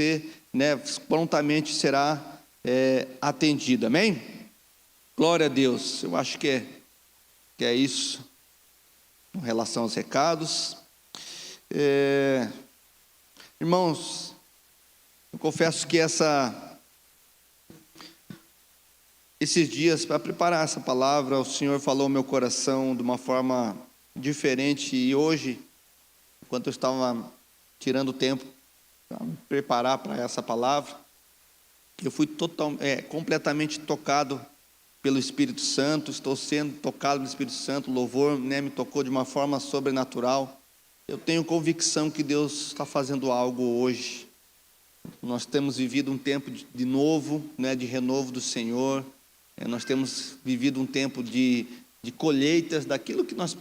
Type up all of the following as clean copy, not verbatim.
você, né, prontamente será atendido, amém? Glória a Deus. Eu acho que é isso em relação aos recados. Irmãos, eu confesso que esses dias, para preparar essa palavra, o Senhor falou ao meu coração de uma forma diferente, e hoje, enquanto eu estava tirando tempo para me preparar para essa palavra, eu fui completamente tocado pelo Espírito Santo. Estou sendo tocado pelo Espírito Santo. O louvor, né, me tocou de uma forma sobrenatural. Eu tenho convicção que Deus está fazendo algo hoje. Nós temos vivido um tempo de novo, né, de renovo do Senhor. Nós temos vivido um tempo de colheitas daquilo que nós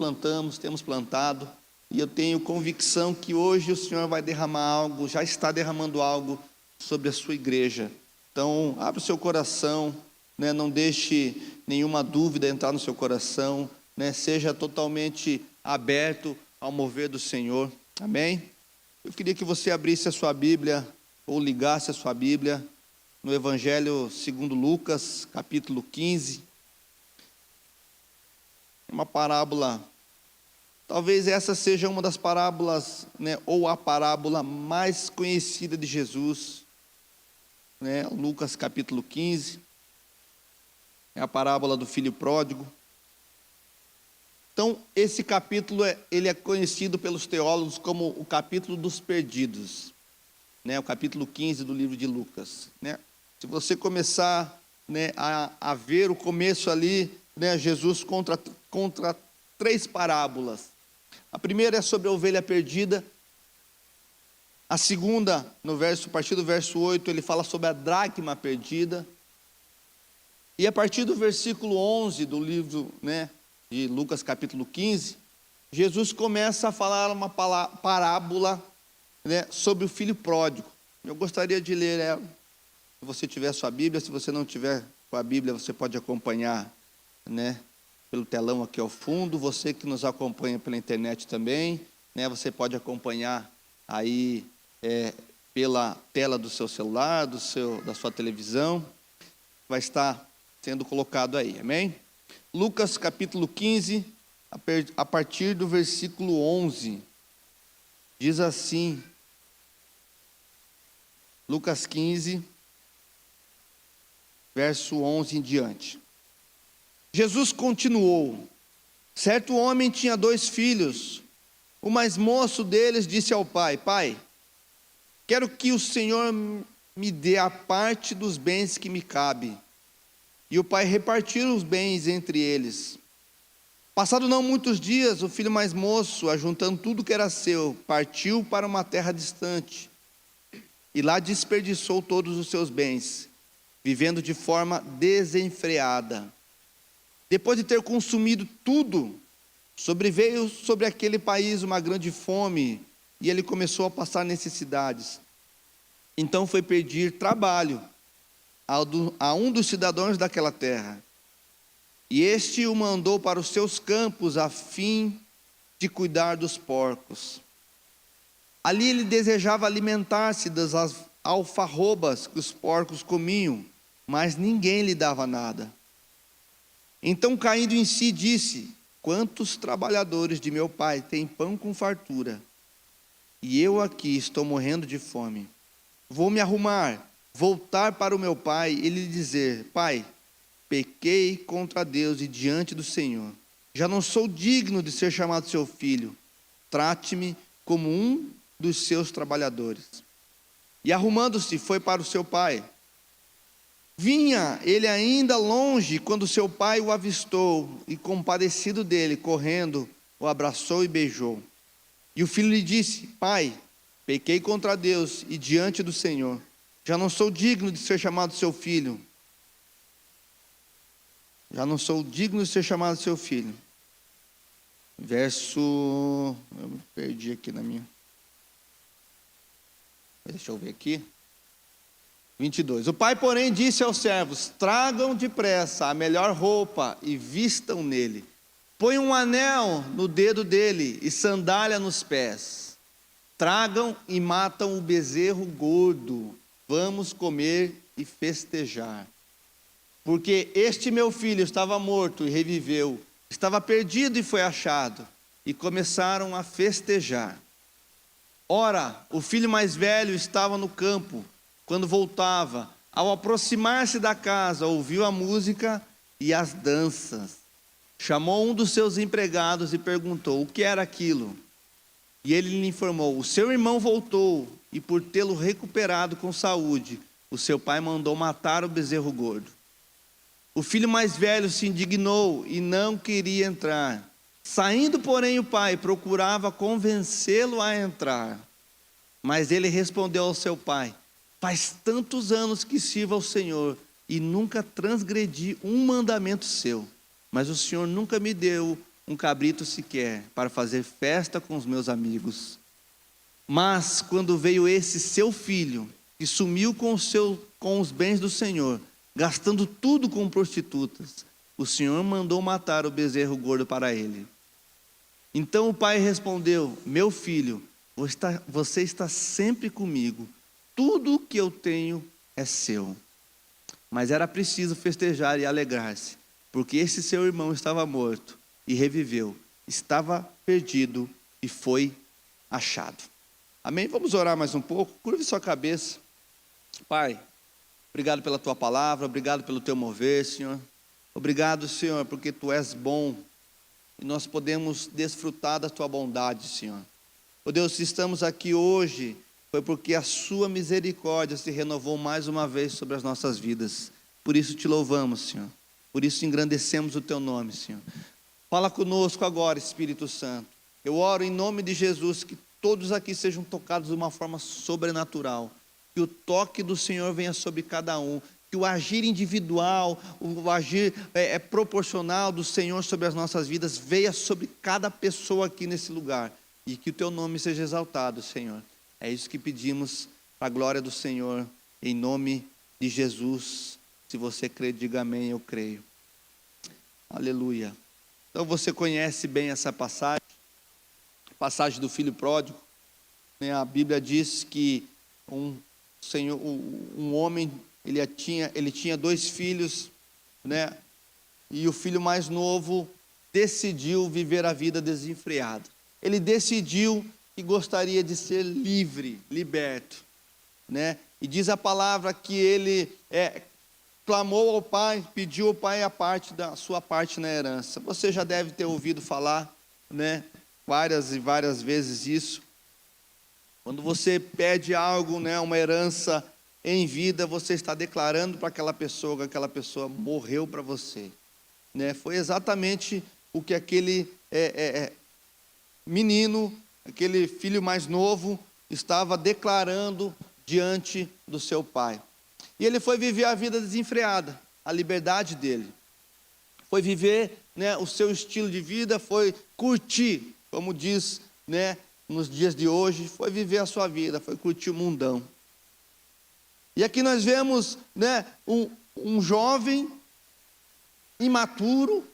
temos plantado. E eu tenho convicção que hoje o Senhor vai derramar algo, já está derramando algo sobre a sua igreja. Então, abra o seu coração, né, não deixe nenhuma dúvida entrar no seu coração, né, seja totalmente aberto ao mover do Senhor, amém? Eu queria que você abrisse a sua Bíblia, ou ligasse a sua Bíblia, no Evangelho segundo Lucas, capítulo 15, uma parábola, talvez essa seja uma das parábolas, né, ou a parábola mais conhecida de Jesus, né, Lucas capítulo 15, é a parábola do filho pródigo. Então, esse capítulo, ele é conhecido pelos teólogos como o capítulo dos perdidos, né, o capítulo 15 do livro de Lucas, né. Se você começar, né, a ver o começo ali, né, Jesus contra 3 parábolas. A primeira é sobre a ovelha perdida. A segunda, a partir do verso 8, ele fala sobre a dracma perdida. E a partir do versículo 11 do livro, né, de Lucas capítulo 15, Jesus começa a falar uma parábola, né, sobre o filho pródigo. Eu gostaria de ler ela, se você tiver a sua Bíblia. Se você não tiver com a Bíblia, você pode acompanhar, né, pelo telão aqui ao fundo. Você que nos acompanha pela internet também, né, você pode acompanhar aí pela tela do seu celular, da sua televisão, vai estar sendo colocado aí, amém? Lucas capítulo 15, a partir do versículo 11, diz assim, Lucas 15, verso 11 em diante. Jesus continuou: certo homem tinha 2 filhos. O mais moço deles disse ao pai: Pai, quero que o Senhor me dê a parte dos bens que me cabe. E o pai repartiu os bens entre eles. Passado não muitos dias, o filho mais moço, ajuntando tudo que era seu, partiu para uma terra distante, e lá desperdiçou todos os seus bens, vivendo de forma desenfreada. Depois de ter consumido tudo, sobreveio sobre aquele país uma grande fome, e ele começou a passar necessidades. Então foi pedir trabalho a um dos cidadãos daquela terra, e este o mandou para os seus campos a fim de cuidar dos porcos. Ali ele desejava alimentar-se das alfarrobas que os porcos comiam, mas ninguém lhe dava nada. Então, caindo em si, disse: quantos trabalhadores de meu pai têm pão com fartura, e eu aqui estou morrendo de fome. Vou me arrumar, voltar para o meu pai e lhe dizer: Pai, pequei contra Deus e diante do Senhor. Já não sou digno de ser chamado seu filho. Trate-me como um dos seus trabalhadores. E arrumando-se, foi para o seu pai. Vinha ele ainda longe quando seu pai o avistou, e compadecido dele, correndo, o abraçou e beijou. E o filho lhe disse: Pai, pequei contra Deus e diante do Senhor. Já não sou digno de ser chamado seu filho. Já não sou digno de ser chamado seu filho. Eu me perdi aqui na minha. Deixa eu ver aqui. 22. O pai, porém, disse aos servos: tragam depressa a melhor roupa e vistam nele. Põe um anel no dedo dele e sandália nos pés. tragam e matam o bezerro gordo, vamos comer e festejar. Porque este meu filho estava morto e reviveu, estava perdido e foi achado. E começaram a festejar. Ora, o filho mais velho estava no campo. Quando voltava, ao aproximar-se da casa, ouviu a música e as danças. Chamou um dos seus empregados e perguntou: o que era aquilo? E ele lhe informou: o seu irmão voltou, e por tê-lo recuperado com saúde, o seu pai mandou matar o bezerro gordo. O filho mais velho se indignou e não queria entrar. Saindo, porém, o pai procurava convencê-lo a entrar. Mas ele respondeu ao seu pai: faz tantos anos que sirvo ao Senhor e nunca transgredi um mandamento seu. Mas o Senhor nunca me deu um cabrito sequer para fazer festa com os meus amigos. Mas quando veio esse seu filho, que sumiu com os bens do Senhor, gastando tudo com prostitutas, o Senhor mandou matar o bezerro gordo para ele. Então o pai respondeu: meu filho, você está sempre comigo, tudo o que eu tenho é seu. Mas era preciso festejar e alegrar-se, porque esse seu irmão estava morto e reviveu, estava perdido e foi achado. Amém? Vamos orar mais um pouco. Curve sua cabeça. Pai, obrigado pela tua palavra, obrigado pelo teu mover, Senhor. Obrigado, Senhor, porque tu és bom e nós podemos desfrutar da tua bondade, Senhor. Oh Deus, se estamos aqui hoje, foi porque a sua misericórdia se renovou mais uma vez sobre as nossas vidas. Por isso te louvamos, Senhor. Por isso engrandecemos o teu nome, Senhor. Fala conosco agora, Espírito Santo. Eu oro em nome de Jesus que todos aqui sejam tocados de uma forma sobrenatural. Que o toque do Senhor venha sobre cada um. Que o agir individual, o agir proporcional do Senhor sobre as nossas vidas venha sobre cada pessoa aqui nesse lugar. E que o teu nome seja exaltado, Senhor. É isso que pedimos para a glória do Senhor, em nome de Jesus. Se você crê, diga amém, eu creio. Aleluia. Então você conhece bem essa passagem, a passagem do filho pródigo, né? A Bíblia diz que um homem, ele tinha 2 filhos, né? E o filho mais novo decidiu viver a vida desenfreada. Ele decidiu que gostaria de ser livre, liberto, né? E diz a palavra que ele clamou ao pai, pediu ao pai a sua parte na herança. Você já deve ter ouvido falar, né? Várias e várias vezes isso. Quando você pede algo, né? Uma herança em vida, você está declarando para aquela pessoa que aquela pessoa morreu para você, né? Foi exatamente o que aquele menino, aquele filho mais novo, estava declarando diante do seu pai. E ele foi viver a vida desenfreada, a liberdade dele. Foi viver, né, o seu estilo de vida, foi curtir, como diz, né, nos dias de hoje, foi viver a sua vida, foi curtir o mundão. E aqui nós vemos, né, um jovem imaturo,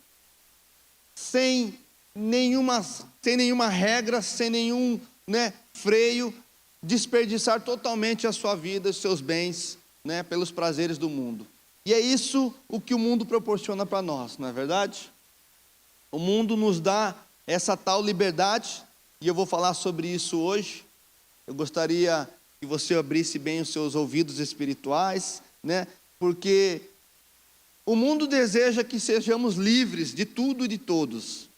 sem nenhuma regra, sem nenhum, né, freio, desperdiçar totalmente a sua vida, os seus bens, né, pelos prazeres do mundo. E é isso o que o mundo proporciona para nós, não é verdade? O mundo nos dá essa tal liberdade, e eu vou falar sobre isso hoje. Eu gostaria que você abrisse bem os seus ouvidos espirituais, né, porque o mundo deseja que sejamos livres de tudo e de todos.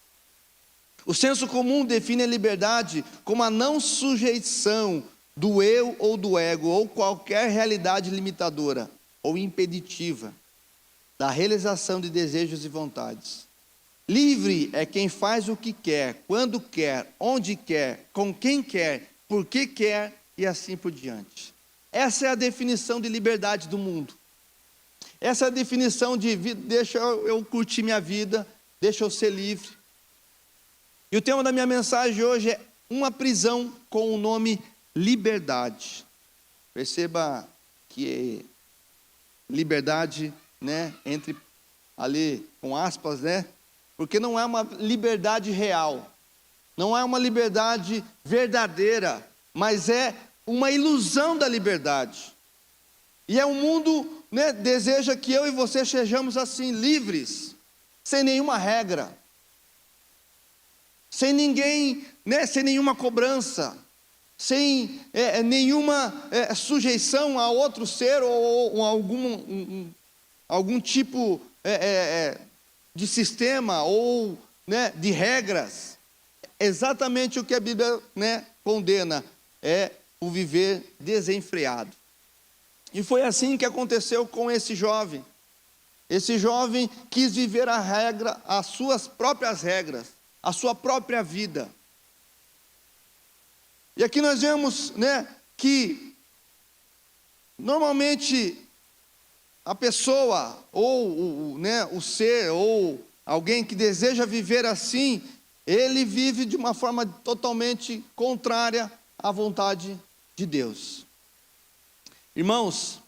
O senso comum define a liberdade como a não sujeição do eu ou do ego, ou qualquer realidade limitadora ou impeditiva da realização de desejos e vontades. Livre é quem faz o que quer, quando quer, onde quer, com quem quer, por que quer e assim por diante. Essa é a definição de liberdade do mundo. Essa é a definição de vida, deixa eu curtir minha vida, deixa eu ser livre. E o tema da minha mensagem hoje é uma prisão com o nome liberdade. Perceba que liberdade, né, entre ali com aspas, né, porque não é uma liberdade real, não é uma liberdade verdadeira, mas é uma ilusão da liberdade. E é um mundo, né, deseja que eu e você sejamos assim, livres, sem nenhuma regra, sem ninguém, né, sem nenhuma cobrança, sem nenhuma sujeição a outro ser ou algum tipo de sistema ou, né, de regras. Exatamente o que a Bíblia, né, condena é o viver desenfreado. E foi assim que aconteceu com esse jovem. Esse jovem quis viver a regra, as suas próprias regras, a sua própria vida. E aqui nós vemos, né, que normalmente a pessoa ou né, o ser ou alguém que deseja viver assim, ele vive de uma forma totalmente contrária à vontade de Deus. Irmãos,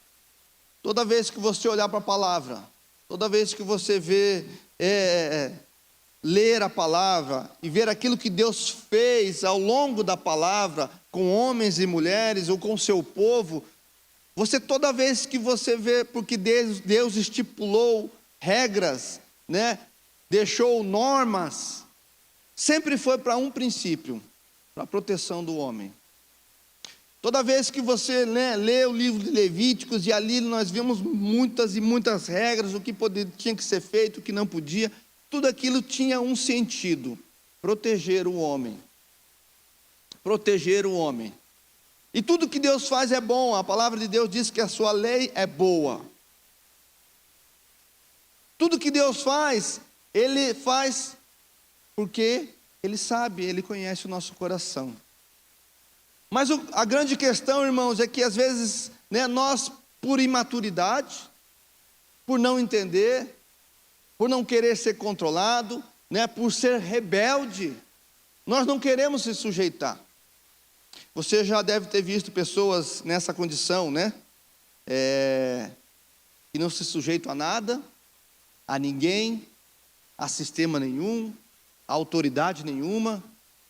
toda vez que você olhar para a palavra, toda vez que você vê, ler a palavra e ver aquilo que Deus fez ao longo da palavra, com homens e mulheres ou com o seu povo, você toda vez que você vê, porque Deus estipulou regras, né, deixou normas, sempre foi para um princípio, para a proteção do homem. Toda vez que você lê o livro de Levíticos, e ali nós vimos muitas e muitas regras, o que tinha que ser feito, o que não podia, tudo aquilo tinha um sentido: proteger o homem. Proteger o homem. E tudo que Deus faz é bom, a palavra de Deus diz que a sua lei é boa. Tudo que Deus faz, Ele faz porque Ele sabe, Ele conhece o nosso coração. Mas a grande questão, irmãos, é que às vezes, né, nós, por imaturidade, por não entender, por não querer ser controlado, né, por ser rebelde, nós não queremos se sujeitar. Você já deve ter visto pessoas nessa condição, né, que não se sujeitam a nada, a ninguém, a sistema nenhum, a autoridade nenhuma,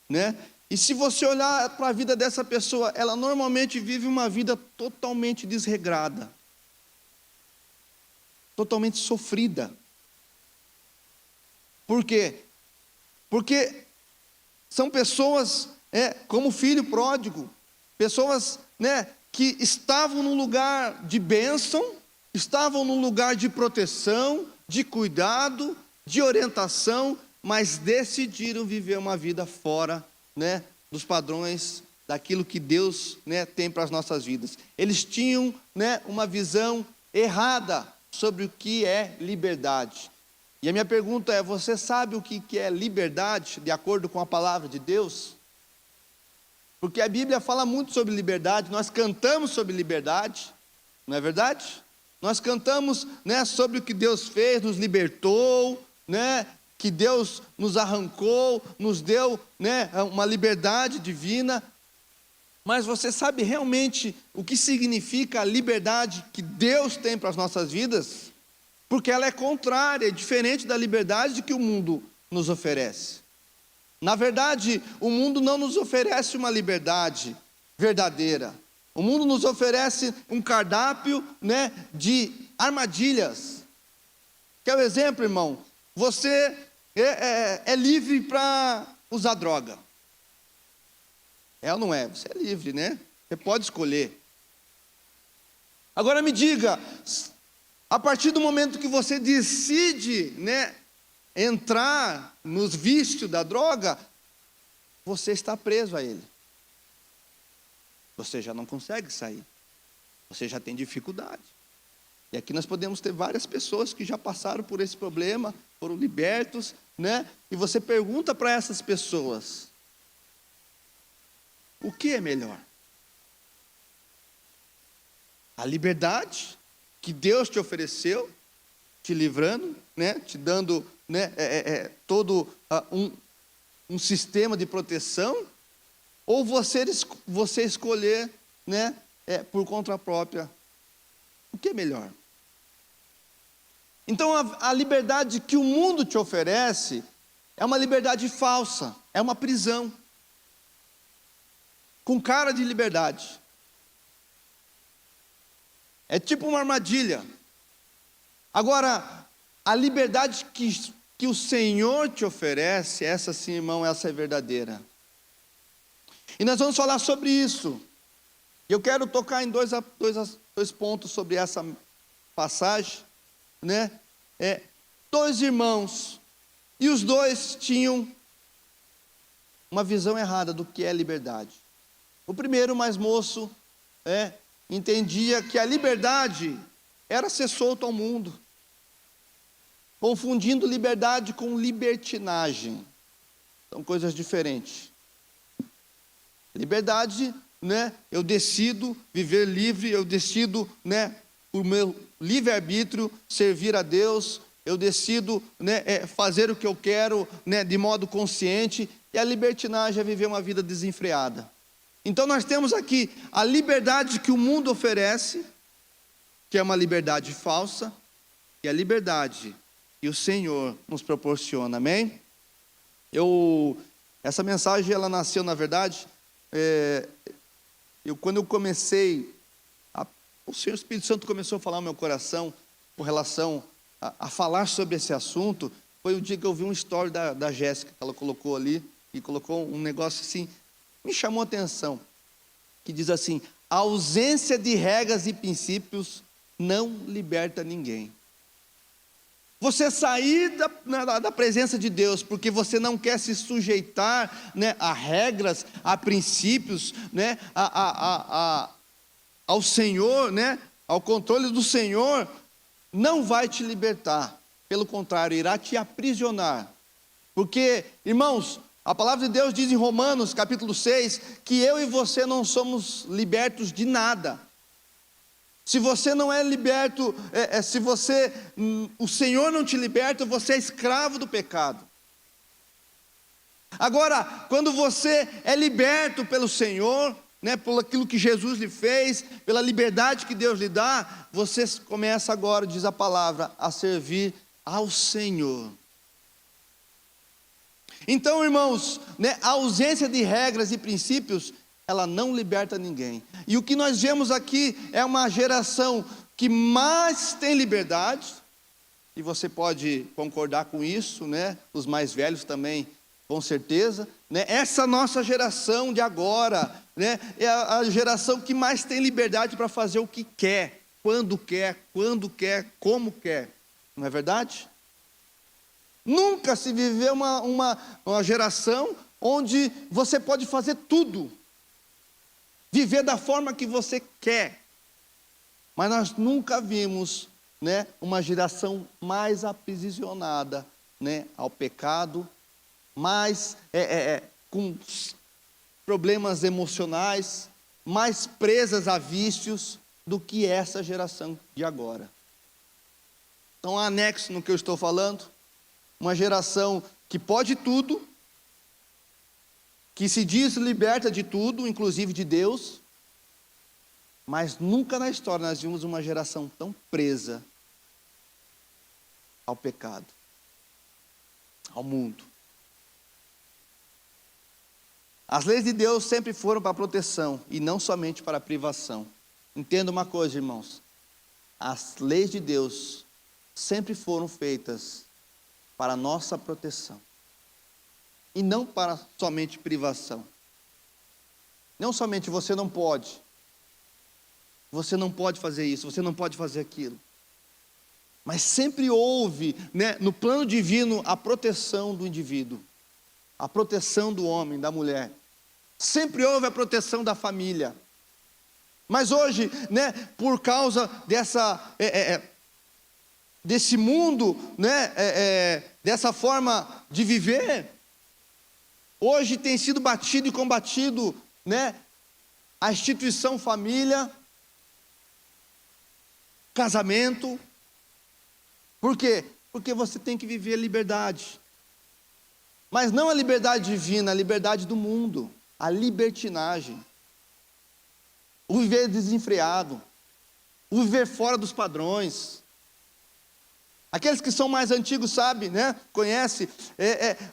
né? E se você olhar para a vida dessa pessoa, ela normalmente vive uma vida totalmente desregrada, totalmente sofrida. Por quê? Porque são pessoas, como o filho pródigo, pessoas, né, que estavam num lugar de bênção, estavam num lugar de proteção, de cuidado, de orientação, mas decidiram viver uma vida fora, né, dos padrões daquilo que Deus, né, tem para as nossas vidas. Eles tinham, né, uma visão errada sobre o que é liberdade. E a minha pergunta é: você sabe o que é liberdade, de acordo com a palavra de Deus? Porque a Bíblia fala muito sobre liberdade, nós cantamos sobre liberdade, não é verdade? Nós cantamos, né, sobre o que Deus fez, nos libertou, né, que Deus nos arrancou, nos deu, né, uma liberdade divina. Mas você sabe realmente o que significa a liberdade que Deus tem para as nossas vidas? Porque ela é contrária, é diferente da liberdade que o mundo nos oferece. Na verdade, o mundo não nos oferece uma liberdade verdadeira. O mundo nos oferece um cardápio, né, de armadilhas. Quer um exemplo, irmão? Você é livre para usar droga. É ou não é? Você é livre, né? Você pode escolher. Agora me diga, a partir do momento que você decide, né, entrar nos vícios da droga, você está preso a ele. Você já não consegue sair. Você já tem dificuldade. E aqui nós podemos ter várias pessoas que já passaram por esse problema, foram libertos, né? E você pergunta para essas pessoas: o que é melhor? A liberdade que Deus te ofereceu, te livrando, né? Te dando, né, todo um sistema de proteção, ou você escolher, né, por conta própria? O que é melhor? Então a liberdade que o mundo te oferece é uma liberdade falsa, é uma prisão. com cara de liberdade. É tipo uma armadilha. Agora, a liberdade que o Senhor te oferece, essa sim, irmão, essa é verdadeira. E nós vamos falar sobre isso. Eu quero tocar em dois pontos sobre essa passagem, né? Dois irmãos, e os dois tinham uma visão errada do que é liberdade. O primeiro, mais moço, entendia que a liberdade era ser solto ao mundo, confundindo liberdade com libertinagem. São coisas diferentes. Liberdade, né? Eu decido viver livre, eu decido, né, por meu livre-arbítrio, servir a Deus, eu decido, né, fazer o que eu quero, né, de modo consciente, e a libertinagem é viver uma vida desenfreada. Então nós temos aqui a liberdade que o mundo oferece, que é uma liberdade falsa, e a liberdade que o Senhor nos proporciona, amém? Essa mensagem, ela nasceu, na verdade, quando eu comecei, o Senhor Espírito Santo começou a falar no meu coração, com relação a falar sobre esse assunto, foi o dia que eu vi uma história da Jéssica, que ela colocou ali, e colocou um negócio assim, me chamou a atenção, que diz assim: a ausência de regras e princípios não liberta ninguém. Você sair da presença de Deus, porque você não quer se sujeitar, né, a regras, a princípios, né, ao Senhor, né, ao controle do Senhor, não vai te libertar. Pelo contrário, irá te aprisionar. Porque, irmãos, a palavra de Deus diz em Romanos, capítulo 6, que eu e você não somos libertos de nada. Se você não é liberto, o Senhor não te liberta, você é escravo do pecado. Agora, quando você é liberto pelo Senhor, né, por aquilo que Jesus lhe fez, pela liberdade que Deus lhe dá, você começa agora, diz a palavra, a servir ao Senhor. Então, irmãos, né, a ausência de regras e princípios, ela não liberta ninguém. E o que nós vemos aqui é uma geração que mais tem liberdade, e você pode concordar com isso, né? Os mais velhos também, com certeza, né? Essa nossa geração de agora, né, é a geração que mais tem liberdade para fazer o que quer, quando quer, como quer, não é verdade? Nunca se viveu uma geração onde você pode fazer tudo, viver da forma que você quer. Mas nós nunca vimos, né, uma geração mais aprisionada, né, ao pecado, mais com problemas emocionais, mais presas a vícios do que essa geração de agora. Então, anexo no que eu estou falando, uma geração que pode tudo, que se diz liberta de tudo, inclusive de Deus, mas nunca na história nós vimos uma geração tão presa ao pecado, ao mundo. As leis de Deus sempre foram para proteção e não somente para privação. Entenda uma coisa, irmãos, as leis de Deus sempre foram feitas para nossa proteção. E não para somente privação. Não somente você não pode fazer isso, você não pode fazer aquilo. Mas sempre houve, né, no plano divino, a proteção do indivíduo, a proteção do homem, da mulher. Sempre houve a proteção da família. Mas hoje, né, por causa desse mundo, né, dessa forma de viver, hoje tem sido batido e combatido, né, a instituição família, casamento. Por quê? Porque você tem que viver a liberdade. Mas não a liberdade divina, a liberdade do mundo, a libertinagem. O viver desenfreado, o viver fora dos padrões. Aqueles que são mais antigos sabem, né? Conhecem,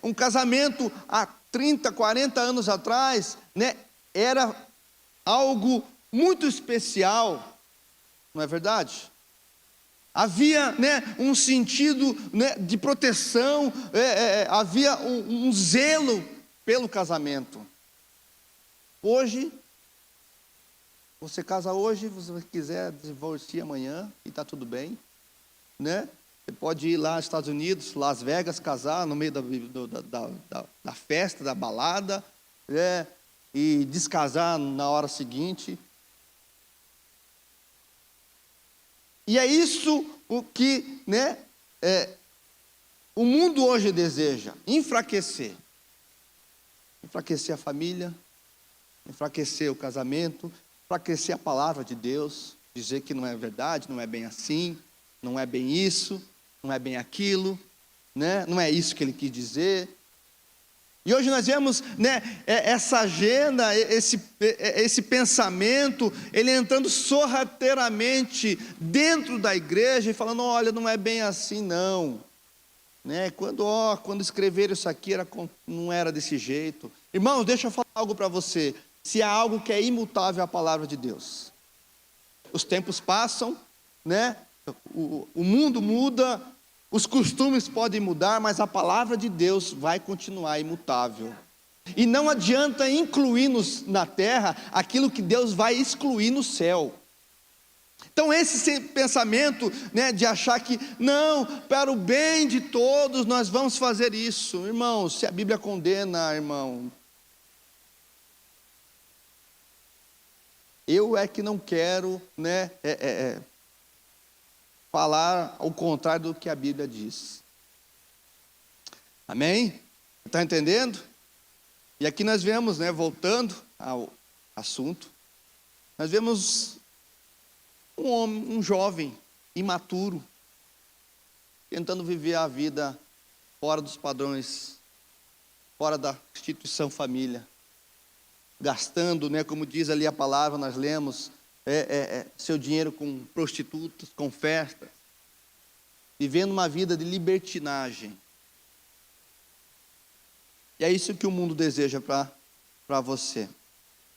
um casamento há 30, 40 anos atrás, né? Era algo muito especial, não é verdade? Havia, um sentido, de proteção, havia um zelo pelo casamento. Hoje, você casa hoje, se você quiser divorciar amanhã, e está tudo bem, Você pode ir lá nos Estados Unidos, Las Vegas, casar no meio da festa, da balada, e descasar na hora seguinte. E é isso o que o mundo hoje deseja: enfraquecer. Enfraquecer a família, enfraquecer o casamento, enfraquecer a palavra de Deus, dizer que não é verdade, não é bem assim, não é bem isso, não é bem aquilo, não é isso que ele quis dizer. E hoje nós vemos, essa agenda, esse pensamento, ele entrando sorrateiramente dentro da igreja e falando: olha, não é bem assim não. Quando escreveram isso aqui, não era desse jeito. Irmãos, deixa eu falar algo para você. Se há algo que é imutável, é a palavra de Deus. Os tempos passam, o mundo muda, os costumes podem mudar, mas a palavra de Deus vai continuar imutável. E não adianta incluir na terra aquilo que Deus vai excluir no céu. Então esse pensamento, de achar que, não, para o bem de todos nós vamos fazer isso. Irmão, se a Bíblia condena, irmão, eu é que não quero, falar ao contrário do que a Bíblia diz. Amém? Está entendendo? E aqui nós vemos, voltando ao assunto, nós vemos um homem, um jovem, imaturo, tentando viver a vida fora dos padrões, fora da instituição família, gastando, como diz ali a palavra, nós lemos, seu dinheiro com prostitutas, com festas, vivendo uma vida de libertinagem. E é isso que o mundo deseja para você.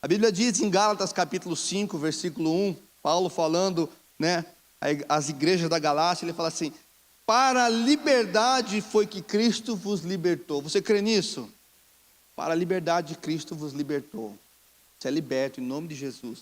A Bíblia diz em Gálatas capítulo 5, versículo 1, Paulo falando, às igrejas da Galácia, ele fala assim: para a liberdade foi que Cristo vos libertou. Você crê nisso? Para a liberdade Cristo vos libertou. Você é liberto em nome de Jesus.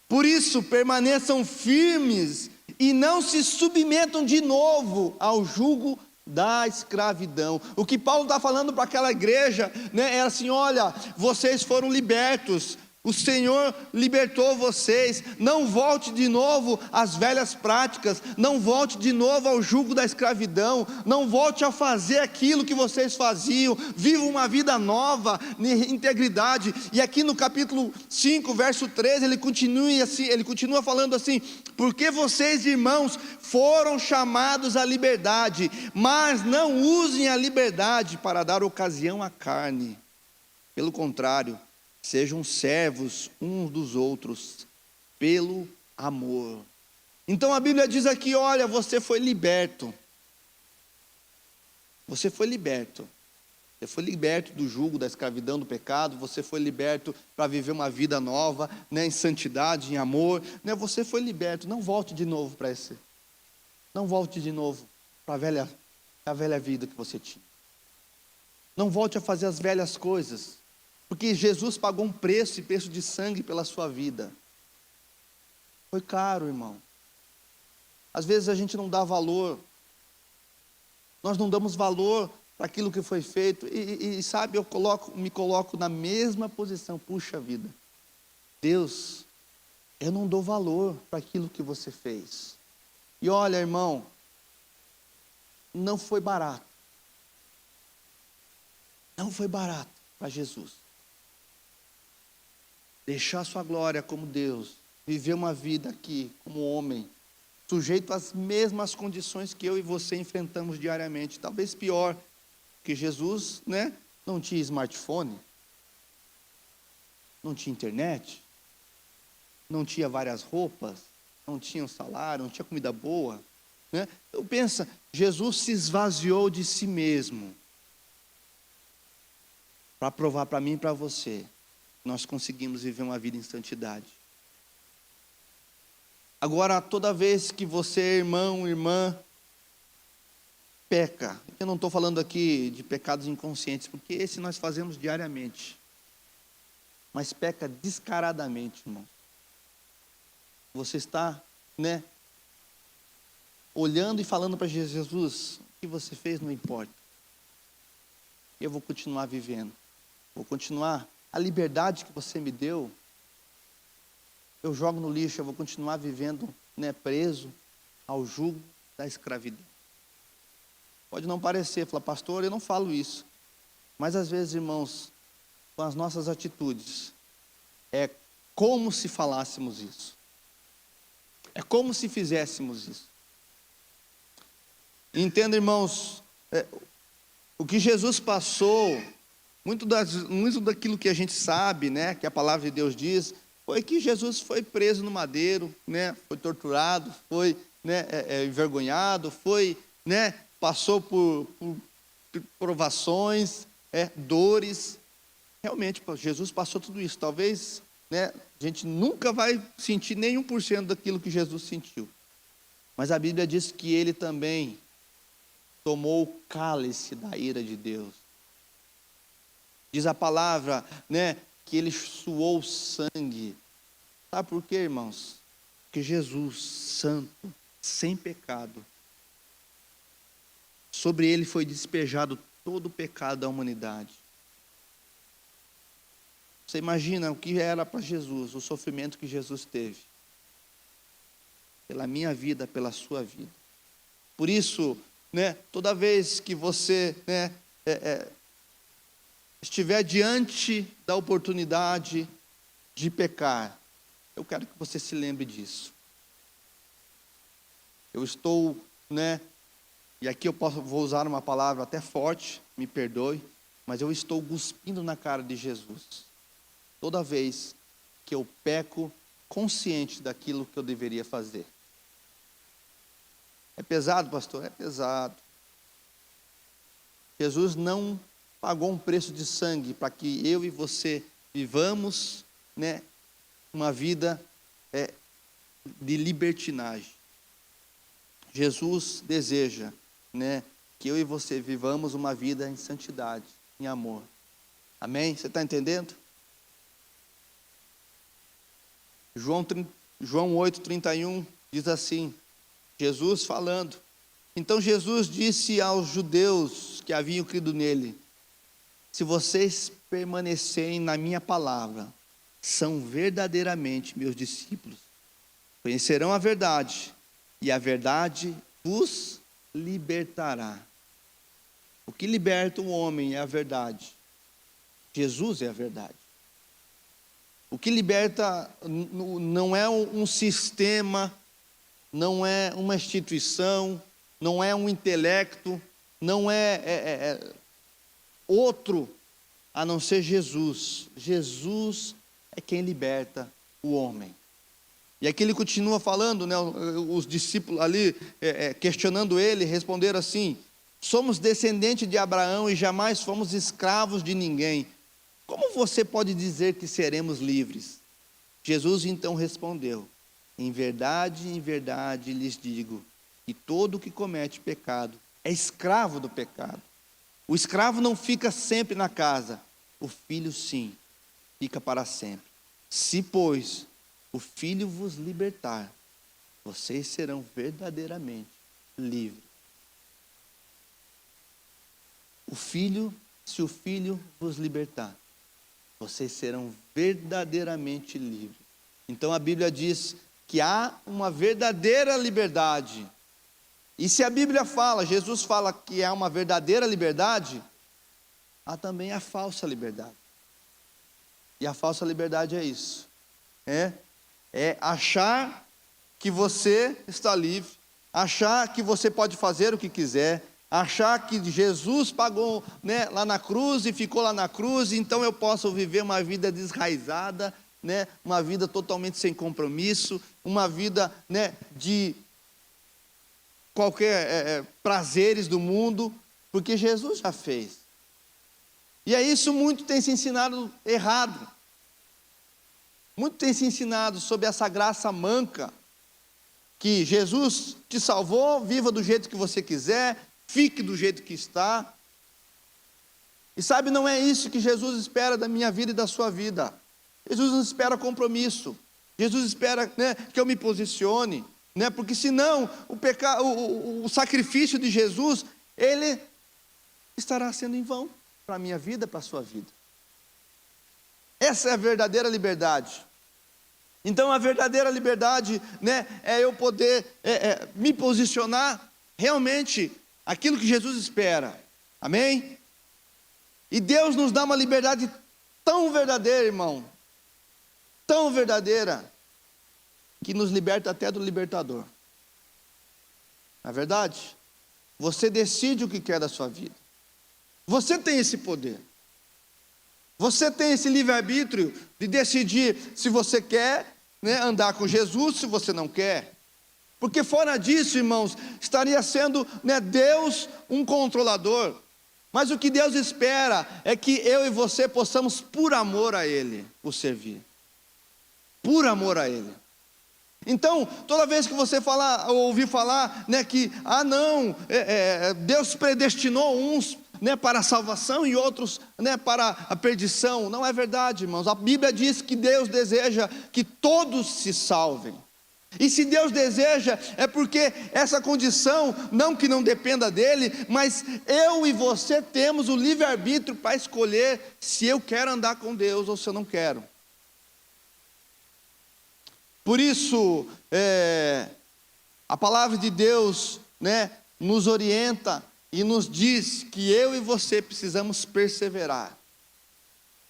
Por isso permaneçam firmes e não se submetam de novo ao jugo da escravidão. O que Paulo está falando para aquela igreja, é assim: olha, vocês foram libertos, o Senhor libertou vocês, não volte de novo às velhas práticas, não volte de novo ao jugo da escravidão, não volte a fazer aquilo que vocês faziam, viva uma vida nova, de integridade. E aqui no capítulo 5, verso 13, ele continua falando assim: porque vocês, irmãos, foram chamados à liberdade, mas não usem a liberdade para dar ocasião à carne, pelo contrário, sejam servos uns dos outros, pelo amor. Então a Bíblia diz aqui: olha, você foi liberto. Você foi liberto. Você foi liberto do jugo da escravidão, do pecado. Você foi liberto para viver uma vida nova, em santidade, em amor. Você foi liberto. Não volte de novo para esse. Não volte de novo para a velha vida que você tinha. Não volte a fazer as velhas coisas. Porque Jesus pagou um preço de sangue pela sua vida. Foi caro, irmão. Às vezes a gente não dá valor. Nós não damos valor para aquilo que foi feito. E sabe, eu me coloco na mesma posição. Puxa vida, Deus, eu não dou valor para aquilo que você fez. E olha, irmão, não foi barato. Não foi barato para Jesus deixar sua glória como Deus, viver uma vida aqui como homem, sujeito às mesmas condições que eu e você enfrentamos diariamente, talvez pior, que Jesus, não tinha smartphone, não tinha internet, não tinha várias roupas, não tinha um salário, não tinha comida boa, Então pensa, Jesus se esvaziou de si mesmo, para provar para mim e para você, nós conseguimos viver uma vida em santidade. Agora, toda vez que você, irmão, irmã, peca, eu não estou falando aqui de pecados inconscientes, porque esse nós fazemos diariamente, mas peca descaradamente, irmão. Você está, olhando e falando para Jesus: o que você fez não importa, eu vou continuar vivendo, vou continuar, a liberdade que você me deu, eu jogo no lixo, eu vou continuar vivendo, preso ao jugo da escravidão. Pode não parecer, fala, pastor, eu não falo isso, mas às vezes, irmãos, com as nossas atitudes, é como se falássemos isso, é como se fizéssemos isso. Entenda, irmãos, o que Jesus passou, muito daquilo que a gente sabe, que a palavra de Deus diz, foi que Jesus foi preso no madeiro, foi torturado, foi envergonhado, foi, passou por provações, dores. Realmente, Jesus passou tudo isso. Talvez a gente nunca vai sentir nem 1% daquilo que Jesus sentiu. Mas a Bíblia diz que ele também tomou o cálice da ira de Deus. Diz a palavra, que ele suou sangue. Sabe por quê, irmãos? Porque Jesus, santo, sem pecado, sobre ele foi despejado todo o pecado da humanidade. Você imagina o que era para Jesus, o sofrimento que Jesus teve, pela minha vida, pela sua vida. Por isso, toda vez que você estiver diante da oportunidade de pecar, eu quero que você se lembre disso. Eu estou, e aqui vou usar uma palavra até forte, me perdoe, mas eu estou cuspindo na cara de Jesus. Toda vez que eu peco consciente daquilo que eu deveria fazer. É pesado, pastor? É pesado. Jesus não pagou um preço de sangue para que eu e você vivamos, uma vida de libertinagem. Jesus deseja, que eu e você vivamos uma vida em santidade, em amor. Amém? Você está entendendo? João 8:31 diz assim, Jesus falando. Então Jesus disse aos judeus que haviam crido nele: se vocês permanecerem na minha palavra, são verdadeiramente meus discípulos. Conhecerão a verdade, e a verdade vos libertará. O que liberta o homem é a verdade. Jesus é a verdade. O que liberta não é um sistema, não é uma instituição, não é um intelecto, não é outro a não ser Jesus. Jesus é quem liberta o homem. E aqui ele continua falando, os discípulos ali questionando ele, responderam assim: somos descendentes de Abraão e jamais fomos escravos de ninguém. Como você pode dizer que seremos livres? Jesus então respondeu: em verdade lhes digo, que todo que comete pecado é escravo do pecado. O escravo não fica sempre na casa, o filho sim, fica para sempre. Se, pois, o filho vos libertar, vocês serão verdadeiramente livres. Se o filho vos libertar, vocês serão verdadeiramente livres. Então a Bíblia diz que há uma verdadeira liberdade. E se a Bíblia fala, Jesus fala que há uma verdadeira liberdade, há também a falsa liberdade. E a falsa liberdade é isso. É achar que você está livre, achar que você pode fazer o que quiser, achar que Jesus pagou lá na cruz e ficou lá na cruz, então eu posso viver uma vida desraizada, uma vida totalmente sem compromisso, uma vida de qualquer prazeres do mundo, porque Jesus já fez. E é isso muito tem se ensinado errado. Muito tem se ensinado sobre essa graça manca, que Jesus te salvou, viva do jeito que você quiser, fique do jeito que está. E sabe, não é isso que Jesus espera da minha vida e da sua vida. Jesus não espera compromisso. Jesus espera, né, que eu me posicione, né, porque senão o sacrifício de Jesus, ele estará sendo em vão para a minha vida, para a sua vida. Essa é a verdadeira liberdade. Então a verdadeira liberdade, né, é eu poder me posicionar realmente aquilo que Jesus espera. Amém? E Deus nos dá uma liberdade tão verdadeira, irmão, tão verdadeira, que nos liberta até do libertador. Não é verdade? Você decide o que quer da sua vida. Você tem esse poder. Você tem esse livre-arbítrio de decidir se você quer, né, andar com Jesus, se você não quer. Porque fora disso, irmãos, estaria sendo, né, Deus um controlador. Mas o que Deus espera é que eu e você possamos, por amor a Ele, o servir. Por amor a Ele. Então, toda vez que você ouvir falar, né, que, Deus predestinou uns, né, para a salvação e outros, né, para a perdição. Não é verdade, irmãos. A Bíblia diz que Deus deseja que todos se salvem. E se Deus deseja, é porque essa condição, não que não dependa dele, mas eu e você temos o livre-arbítrio para escolher se eu quero andar com Deus ou se eu não quero. Por isso, a palavra de Deus, né, nos orienta e nos diz que eu e você precisamos perseverar.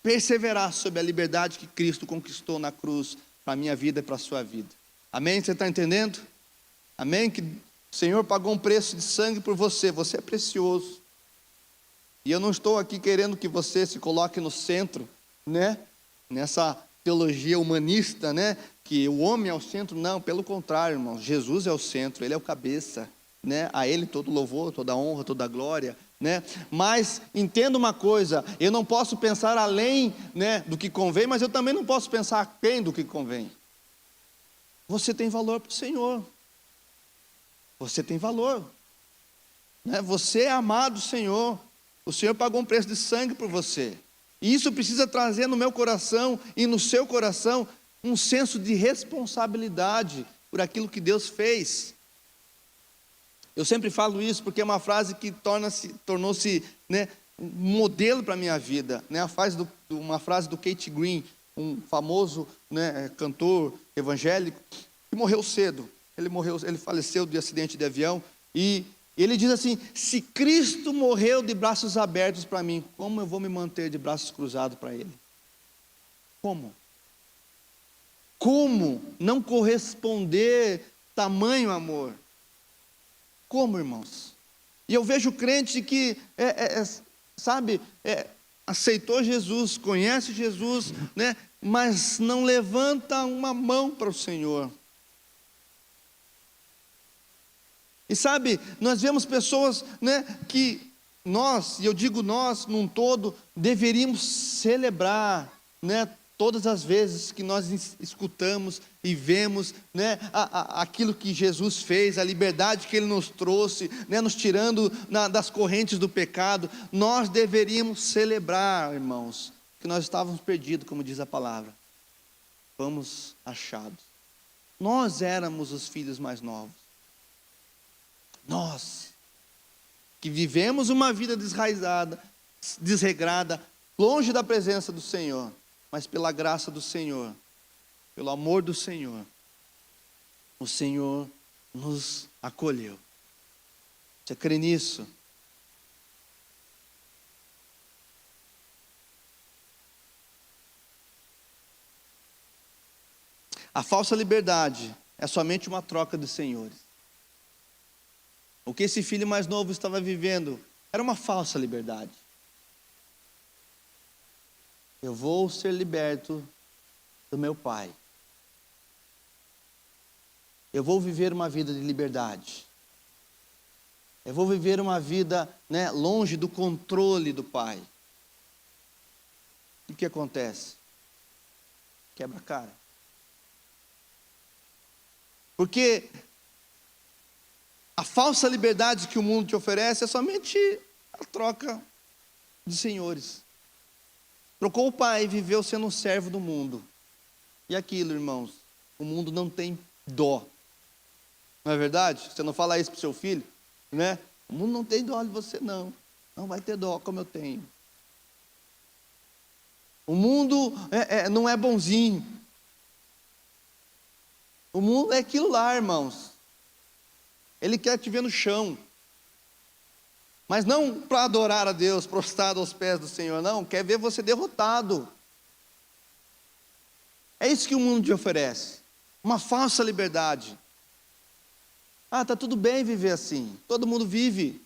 Perseverar sobre a liberdade que Cristo conquistou na cruz para a minha vida e para a sua vida. Amém? Você está entendendo? Amém? Que o Senhor pagou um preço de sangue por você. Você é precioso. E eu não estou aqui querendo que você se coloque no centro, né? Nessa teologia humanista, né? Que o homem é o centro. Não, pelo contrário, irmãos. Jesus é o centro, Ele é o cabeça, né? A Ele todo louvor, toda honra, toda glória, né? Mas entenda uma coisa, eu não posso pensar além, né, do que convém, mas eu também não posso pensar aquém do que convém. Você tem valor para o Senhor. Você tem valor, né? Você é amado do Senhor. O Senhor pagou um preço de sangue por você. E isso precisa trazer no meu coração e no seu coração um senso de responsabilidade por aquilo que Deus fez. Eu sempre falo isso porque é uma frase que tornou-se, né, um modelo para a minha vida, né? Uma frase do Keith Green, um famoso, né, cantor evangélico, que morreu cedo. Ele faleceu de acidente de avião, e ele diz assim: se Cristo morreu de braços abertos para mim, como eu vou me manter de braços cruzados para Ele? Como? Como não corresponder tamanho amor? Como, irmãos? E eu vejo crente que, aceitou Jesus, conhece Jesus, né, mas não levanta uma mão para o Senhor. E sabe, nós vemos pessoas, né, que nós, e eu digo nós num todo, deveríamos celebrar, né, todas as vezes que nós escutamos e vemos, né, aquilo que Jesus fez, a liberdade que Ele nos trouxe, né, nos tirando das correntes do pecado. Nós deveríamos celebrar, irmãos, que nós estávamos perdidos, como diz a palavra. Fomos achados. Nós éramos os filhos mais novos. Nós, que vivemos uma vida desraizada, desregrada, longe da presença do Senhor, mas pela graça do Senhor, pelo amor do Senhor, o Senhor nos acolheu. Você crê nisso? A falsa liberdade é somente uma troca de senhores. O que esse filho mais novo estava vivendo era uma falsa liberdade. Eu vou ser liberto do meu pai. Eu vou viver uma vida de liberdade. Eu vou viver uma vida, né, longe do controle do pai. O que acontece? quebra a cara. Porque a falsa liberdade que o mundo te oferece é somente a troca de senhores. Trocou o pai e viveu sendo um servo do mundo. E aquilo, irmãos, o mundo não tem dó. Não é verdade? Você não fala isso para o seu filho, né? O mundo não tem dó de você, não. Não vai ter dó como eu tenho. O mundo não é bonzinho. O mundo é aquilo lá, irmãos. Ele quer te ver no chão. Mas não para adorar a Deus, prostrado aos pés do Senhor, não. Quer ver você derrotado. É isso que o mundo te oferece. Uma falsa liberdade. Ah, está tudo bem viver assim. Todo mundo vive.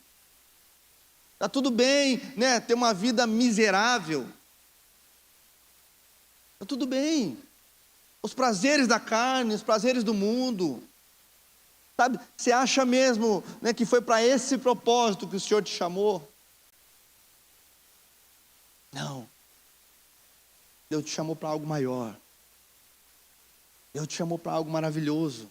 Está tudo bem, né, ter uma vida miserável. Está tudo bem. Os prazeres da carne, os prazeres do mundo. Sabe, você acha mesmo, né, que foi para esse propósito que o Senhor te chamou? Não. Deus te chamou para algo maior. Deus te chamou para algo maravilhoso.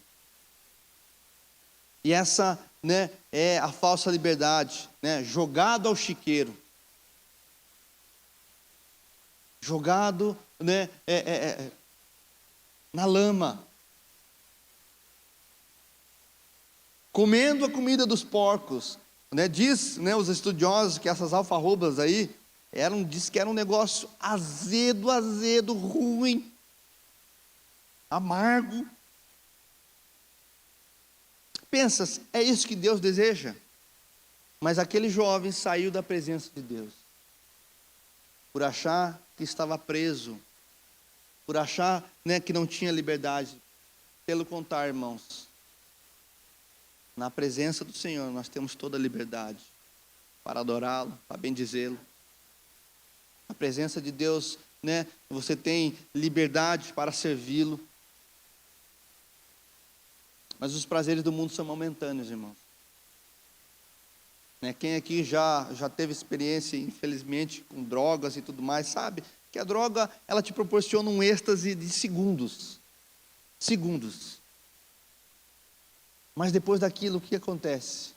E essa, né, é a falsa liberdade, né, jogado ao chiqueiro. Jogado, né, na lama. Comendo a comida dos porcos, né? Diz, né, os estudiosos que essas alfarrobas aí diz que era um negócio azedo, ruim, amargo. Pensa, é isso que Deus deseja? Mas aquele jovem saiu da presença de Deus, por achar que estava preso, por achar, né, que não tinha liberdade. Pelo contrário, irmãos, na presença do Senhor nós temos toda a liberdade para adorá-lo, para bendizê-lo. Na presença de Deus, né, você tem liberdade para servi-lo. Mas os prazeres do mundo são momentâneos, irmãos. Né, quem aqui já teve experiência, infelizmente, com drogas e tudo mais, sabe que a droga, ela te proporciona um êxtase de segundos. Segundos. Mas depois daquilo, o que acontece?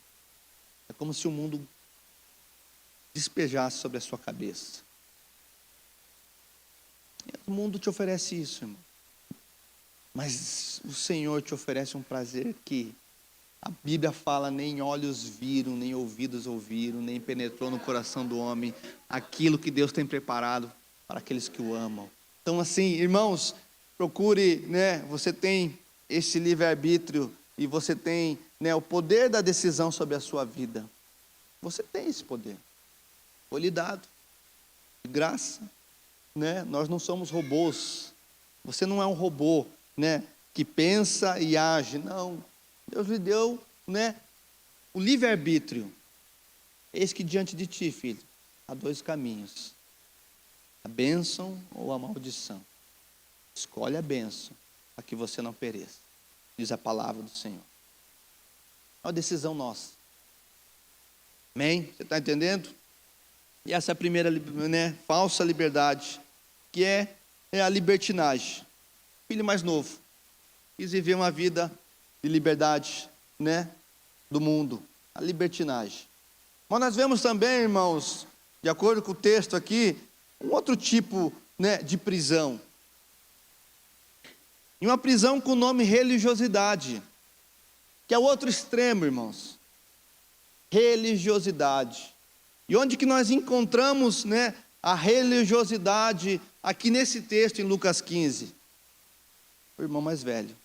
É como se o mundo despejasse sobre a sua cabeça. O mundo te oferece isso, irmão. Mas o Senhor te oferece um prazer que a Bíblia fala: nem olhos viram, nem ouvidos ouviram, nem penetrou no coração do homem aquilo que Deus tem preparado para aqueles que o amam. Então, assim, irmãos, procure, né? Você tem esse livre-arbítrio e você tem, né, o poder da decisão sobre a sua vida. Você tem esse poder. Foi lhe dado de graça, né? Nós não somos robôs. Você não é um robô, né, que pensa e age. Não. Deus lhe deu, né, o livre-arbítrio. Eis que diante de ti, filho, há dois caminhos: a bênção ou a maldição. Escolhe a bênção, para que você não pereça, diz a palavra do Senhor. É uma decisão nossa. Amém? Você está entendendo? E essa é a primeira, né, falsa liberdade, que é a libertinagem. Filho mais novo quis viver uma vida de liberdade, né, do mundo, a libertinagem. Mas nós vemos também, irmãos, de acordo com o texto aqui, um outro tipo, né, de prisão. E uma prisão com o nome religiosidade, que é o outro extremo, irmãos. Religiosidade. E onde que nós encontramos, né, a religiosidade aqui nesse texto em Lucas 15? O irmão mais velho.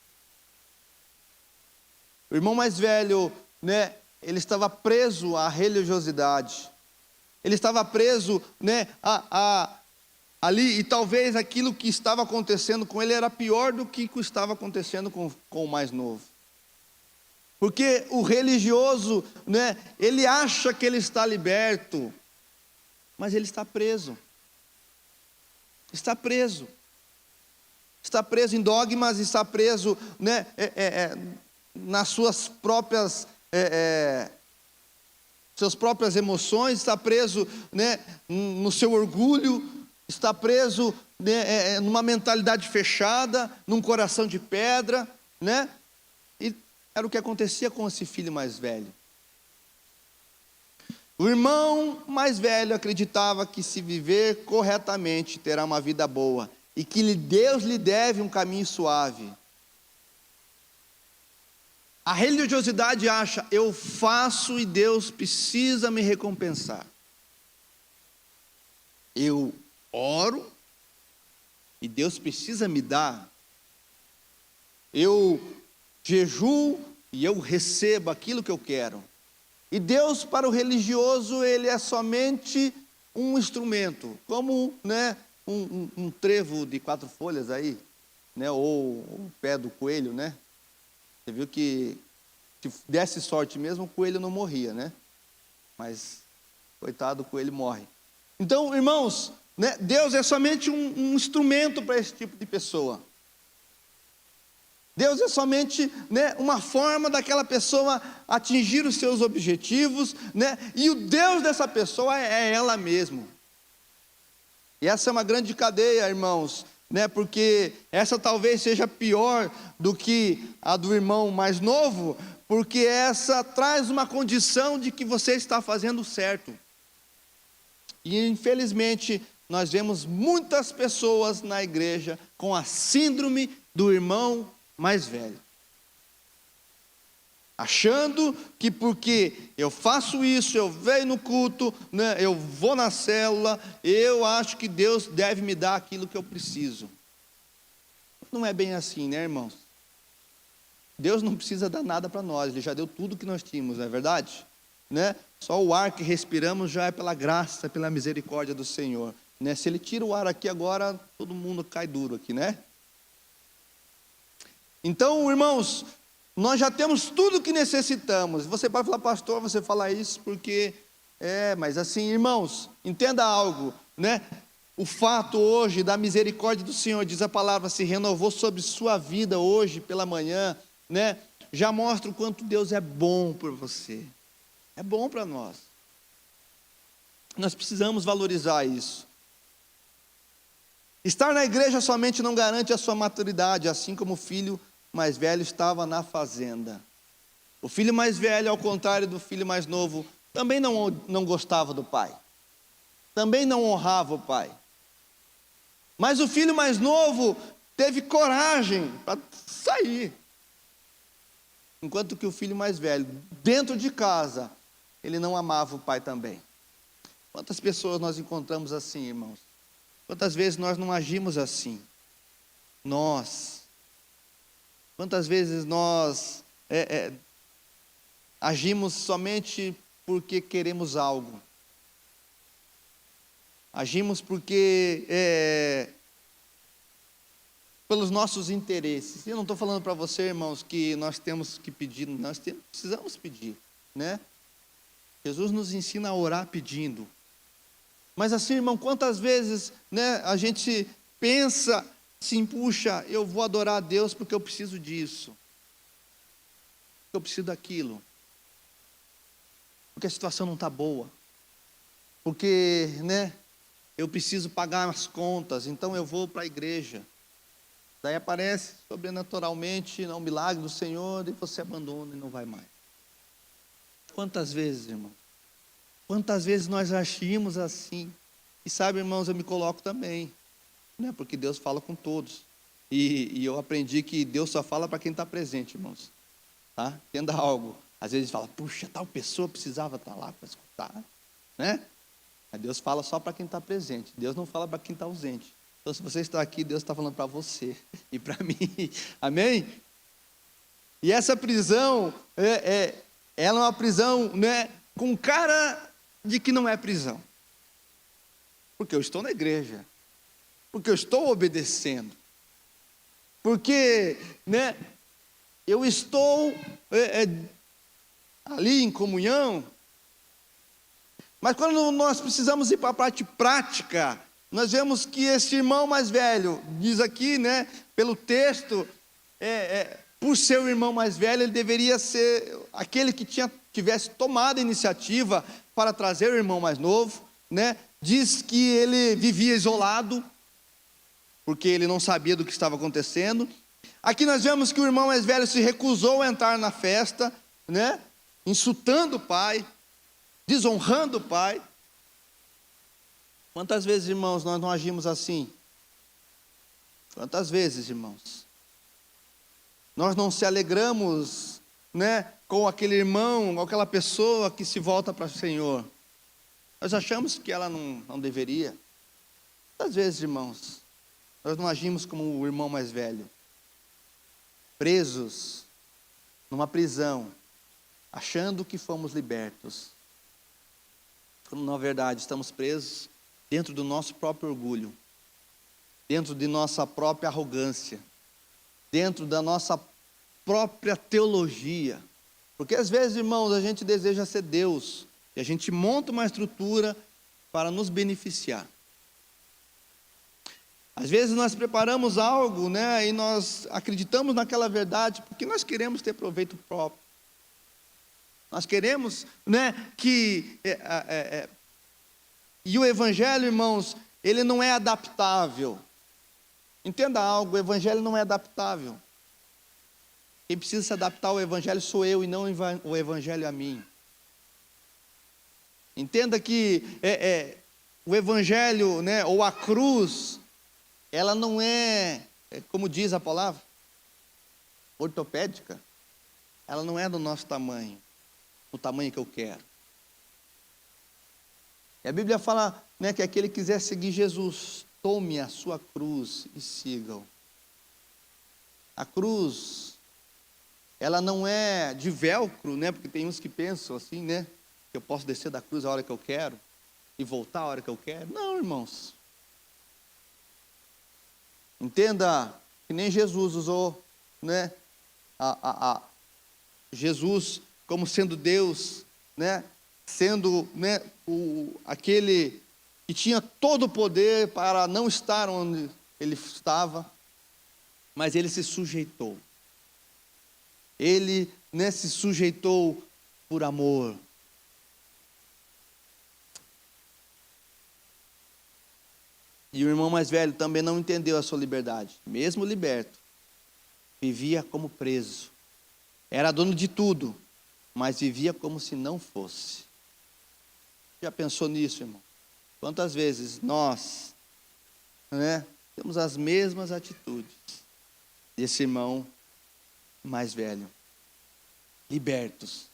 O irmão mais velho, né, ele estava preso à religiosidade. Ele estava preso, né, ali, e talvez aquilo que estava acontecendo com ele era pior do que estava acontecendo com o mais novo. Porque o religioso, né, ele acha que ele está liberto, mas ele está preso. Está preso. Está preso em dogmas, está preso, né, nas suas próprias emoções, está preso, né, no seu orgulho, está preso, né, numa mentalidade fechada, num coração de pedra, né? E era o que acontecia com esse filho mais velho. O irmão mais velho acreditava que se viver corretamente terá uma vida boa e que Deus lhe deve um caminho suave. A religiosidade acha, eu faço e Deus precisa me recompensar. Eu oro e Deus precisa me dar. Eu jejuo e eu recebo aquilo que eu quero. E Deus, para o religioso, ele é somente um instrumento, como, né, um trevo de 4 folhas aí, né, ou o pé do coelho, né? Você viu que se desse sorte mesmo, o coelho não morria, né? Mas, coitado, o coelho morre. Então, irmãos, né, Deus é somente um instrumento para esse tipo de pessoa. Deus é somente, né, uma forma daquela pessoa atingir os seus objetivos, né, e o Deus dessa pessoa é ela mesma. E essa é uma grande cadeia, irmãos, né, porque essa talvez seja pior do que a do irmão mais novo, porque essa traz uma condição de que você está fazendo certo. E infelizmente nós vemos muitas pessoas na igreja com a síndrome do irmão mais velho, achando que porque eu faço isso, eu venho no culto, né, eu vou na célula, eu acho que Deus deve me dar aquilo que eu preciso. Não é bem assim, né, irmãos? Deus não precisa dar nada para nós, Ele já deu tudo que nós tínhamos, não é verdade? Né? Só o ar que respiramos já é pela graça, pela misericórdia do Senhor, né? Se Ele tira o ar aqui agora, todo mundo cai duro aqui, né? Então, irmãos, nós já temos tudo o que necessitamos. Você pode falar, pastor, você fala isso porque... mas assim, irmãos, entenda algo, né? O fato hoje da misericórdia do Senhor, diz a palavra, se renovou sobre sua vida hoje pela manhã, né? Já mostra o quanto Deus é bom por você. É bom para nós. Nós precisamos valorizar isso. Estar na igreja somente não garante a sua maturidade, assim como o filho mais velho estava na fazenda. O filho mais velho, ao contrário do filho mais novo, também não gostava do pai. Também não honrava o pai. Mas o filho mais novo teve coragem para sair. Enquanto que o filho mais velho, dentro de casa, ele não amava o pai também. Quantas pessoas nós encontramos assim, irmãos? Quantas vezes nós não agimos assim? Quantas vezes nós agimos somente porque queremos algo? Agimos porque pelos nossos interesses. Eu não estou falando para você, irmãos, que nós temos que pedir, precisamos pedir, né? Jesus nos ensina a orar pedindo. Mas assim, irmão, quantas vezes, né, a gente pensa assim, puxa, eu vou adorar a Deus porque eu preciso disso, porque eu preciso daquilo, porque a situação não está boa, porque, né, eu preciso pagar as contas, então eu vou para a igreja. Daí aparece sobrenaturalmente um milagre do Senhor e você abandona e não vai mais. Quantas vezes, irmão? Quantas vezes nós agimos assim? E sabe, irmãos, eu me coloco também, né? Porque Deus fala com todos. E eu aprendi que Deus só fala para quem está presente, irmãos. Tá? Entenda algo. Às vezes fala, puxa, tal pessoa precisava estar lá para escutar, né? Mas Deus fala só para quem está presente. Deus não fala para quem está ausente. Então, se você está aqui, Deus está falando para você e para mim. Amém? E essa prisão, ela é uma prisão, né, com cara de que não é prisão. Porque eu estou na igreja. Porque eu estou obedecendo. Porque, né, eu estou ali em comunhão. Mas quando nós precisamos ir para a parte prática, nós vemos que esse irmão mais velho, diz aqui, né, pelo texto, por ser o irmão mais velho, ele deveria ser aquele que tivesse tomado a iniciativa para trazer o irmão mais novo, né, diz que ele vivia isolado, porque ele não sabia do que estava acontecendo. Aqui nós vemos que o irmão mais velho se recusou a entrar na festa, né? Insultando o pai, desonrando o pai. Quantas vezes, irmãos, nós não agimos assim? Quantas vezes, irmãos? Nós não se alegramos, né, com aquele irmão, com aquela pessoa que se volta para o Senhor. Nós achamos que ela não deveria. Quantas vezes, irmãos, nós não agimos como o irmão mais velho? Presos numa prisão, achando que fomos libertos, quando na verdade estamos presos dentro do nosso próprio orgulho, dentro de nossa própria arrogância, dentro da nossa própria teologia. Porque às vezes, irmãos, a gente deseja ser Deus, e a gente monta uma estrutura para nos beneficiar. Às vezes nós preparamos algo, né, e nós acreditamos naquela verdade porque nós queremos ter proveito próprio. Nós queremos, né, e o evangelho, irmãos, ele não é adaptável. Entenda algo, o evangelho não é adaptável. Quem precisa se adaptar ao evangelho sou eu e não o evangelho a mim. Entenda que o evangelho, né, ou a cruz, ela não é, como diz a palavra, ortopédica. Ela não é do nosso tamanho, o tamanho que eu quero. E a Bíblia fala, né, que aquele que quiser seguir Jesus, tome a sua cruz e siga-o. A cruz, ela não é de velcro, né, porque tem uns que pensam assim, né, que eu posso descer da cruz a hora que eu quero e voltar a hora que eu quero. Não, irmãos. Entenda que nem Jesus usou, né, Jesus como sendo Deus, né, sendo, né, aquele que tinha todo o poder para não estar onde ele estava, mas ele se sujeitou. Ele, né, se sujeitou por amor. E o irmão mais velho também não entendeu a sua liberdade. Mesmo liberto, vivia como preso. Era dono de tudo, mas vivia como se não fosse. Já pensou nisso, irmão? Quantas vezes nós, né, temos as mesmas atitudes desse irmão mais velho. Libertos,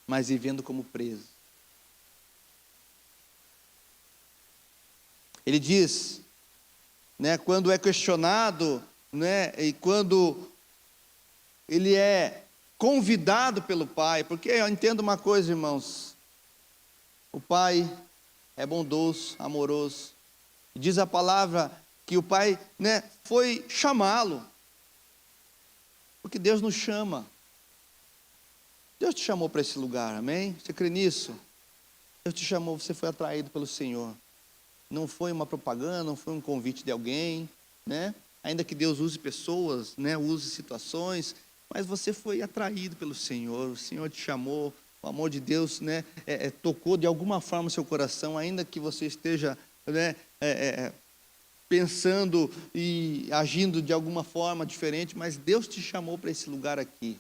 mas vivendo como preso. Ele diz, né, quando é questionado, né, e quando ele é convidado pelo pai, porque eu entendo uma coisa, irmãos, o pai é bondoso, amoroso, diz a palavra que o pai, né, foi chamá-lo, porque Deus nos chama. Deus te chamou para esse lugar, amém? Você crê nisso? Deus te chamou, você foi atraído pelo Senhor. Não foi uma propaganda, não foi um convite de alguém, né? Ainda que Deus use pessoas, né, use situações, mas você foi atraído pelo Senhor, o Senhor te chamou, o amor de Deus, né, tocou de alguma forma o seu coração, ainda que você esteja, né, pensando e agindo de alguma forma diferente, mas Deus te chamou para esse lugar aqui.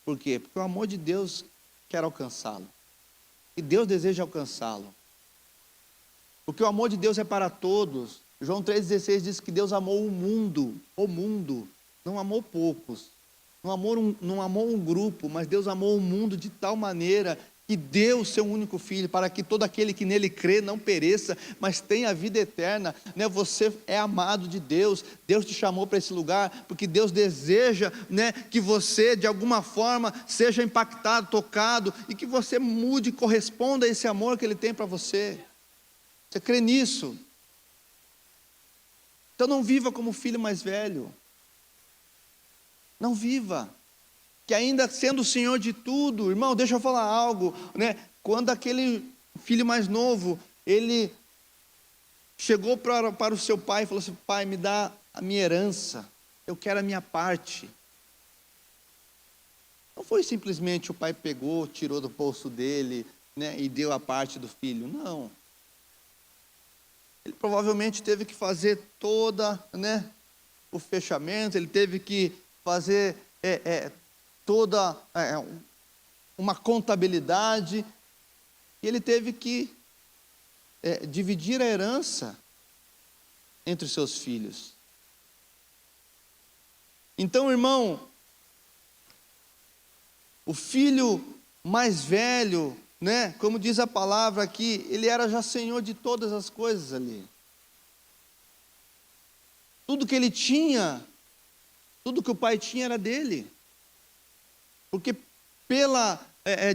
Por quê? Porque o amor de Deus quer alcançá-lo, e Deus deseja alcançá-lo. Porque o amor de Deus é para todos. João 3,16 diz que Deus amou o mundo, não amou poucos, não amou um grupo, mas Deus amou o mundo de tal maneira que deu o seu único filho, para que todo aquele que nele crê não pereça, mas tenha a vida eterna, né? Você é amado de Deus, Deus te chamou para esse lugar, porque Deus deseja, né, que você de alguma forma seja impactado, tocado, e que você mude e corresponda a esse amor que Ele tem para você. Você crê nisso? Então não viva como filho mais velho. Não viva. Que ainda sendo o Senhor de tudo, irmão, deixa eu falar algo, né? Quando aquele filho mais novo, ele chegou para o seu pai e falou assim: pai, me dá a minha herança, eu quero a minha parte. Não foi simplesmente o pai pegou, tirou do bolso dele, né, e deu a parte do filho, não. Ele provavelmente teve que fazer toda, o fechamento, ele teve que fazer toda uma contabilidade, e ele teve que dividir a herança entre os seus filhos. Então, irmão, o filho mais velho, como diz a palavra aqui, ele era já senhor de todas as coisas ali. Tudo que ele tinha, tudo que o pai tinha era dele. Porque pela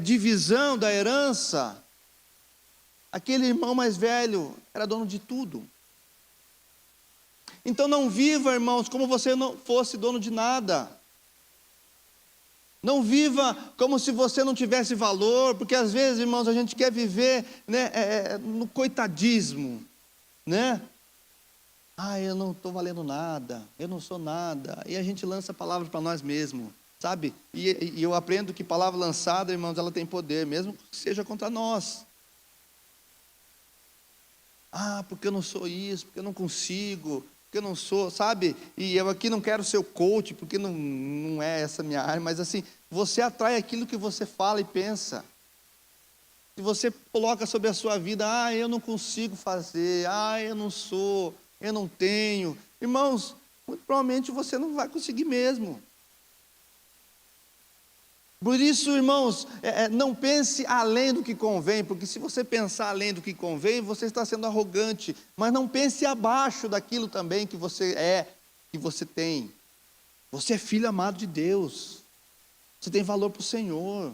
divisão da herança, aquele irmão mais velho era dono de tudo. Então não viva, irmãos, como você não fosse dono de nada. Não viva como se você não tivesse valor, porque às vezes, irmãos, a gente quer viver no coitadismo, eu não estou valendo nada, eu não sou nada, e a gente lança palavras para nós mesmos, sabe? E eu aprendo que palavra lançada, irmãos, ela tem poder, mesmo que seja contra nós. Porque eu não sou isso, porque eu não consigo, porque eu não sou, sabe? E eu aqui não quero ser o coach, porque não é essa minha área, mas assim, você atrai aquilo que você fala e pensa. Se você coloca sobre a sua vida, eu não consigo fazer, eu não sou, eu não tenho. Irmãos, muito provavelmente você não vai conseguir mesmo. Por isso, irmãos, não pense além do que convém, porque se você pensar além do que convém, você está sendo arrogante, mas não pense abaixo daquilo também que você que você tem. Você é filho amado de Deus, você tem valor para o Senhor.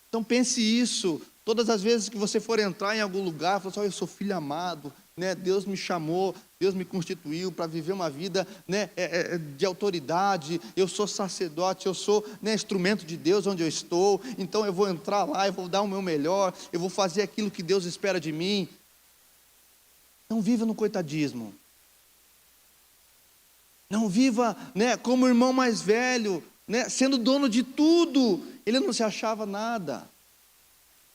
Então pense isso, todas as vezes que você for entrar em algum lugar, fala assim, eu sou filho amado, Deus me chamou, Deus me constituiu para viver uma vida de autoridade, eu sou sacerdote, eu sou instrumento de Deus onde eu estou, então eu vou entrar lá, eu vou dar o meu melhor, eu vou fazer aquilo que Deus espera de mim. Não viva no coitadismo. Não viva como o irmão mais velho, sendo dono de tudo, ele não se achava nada.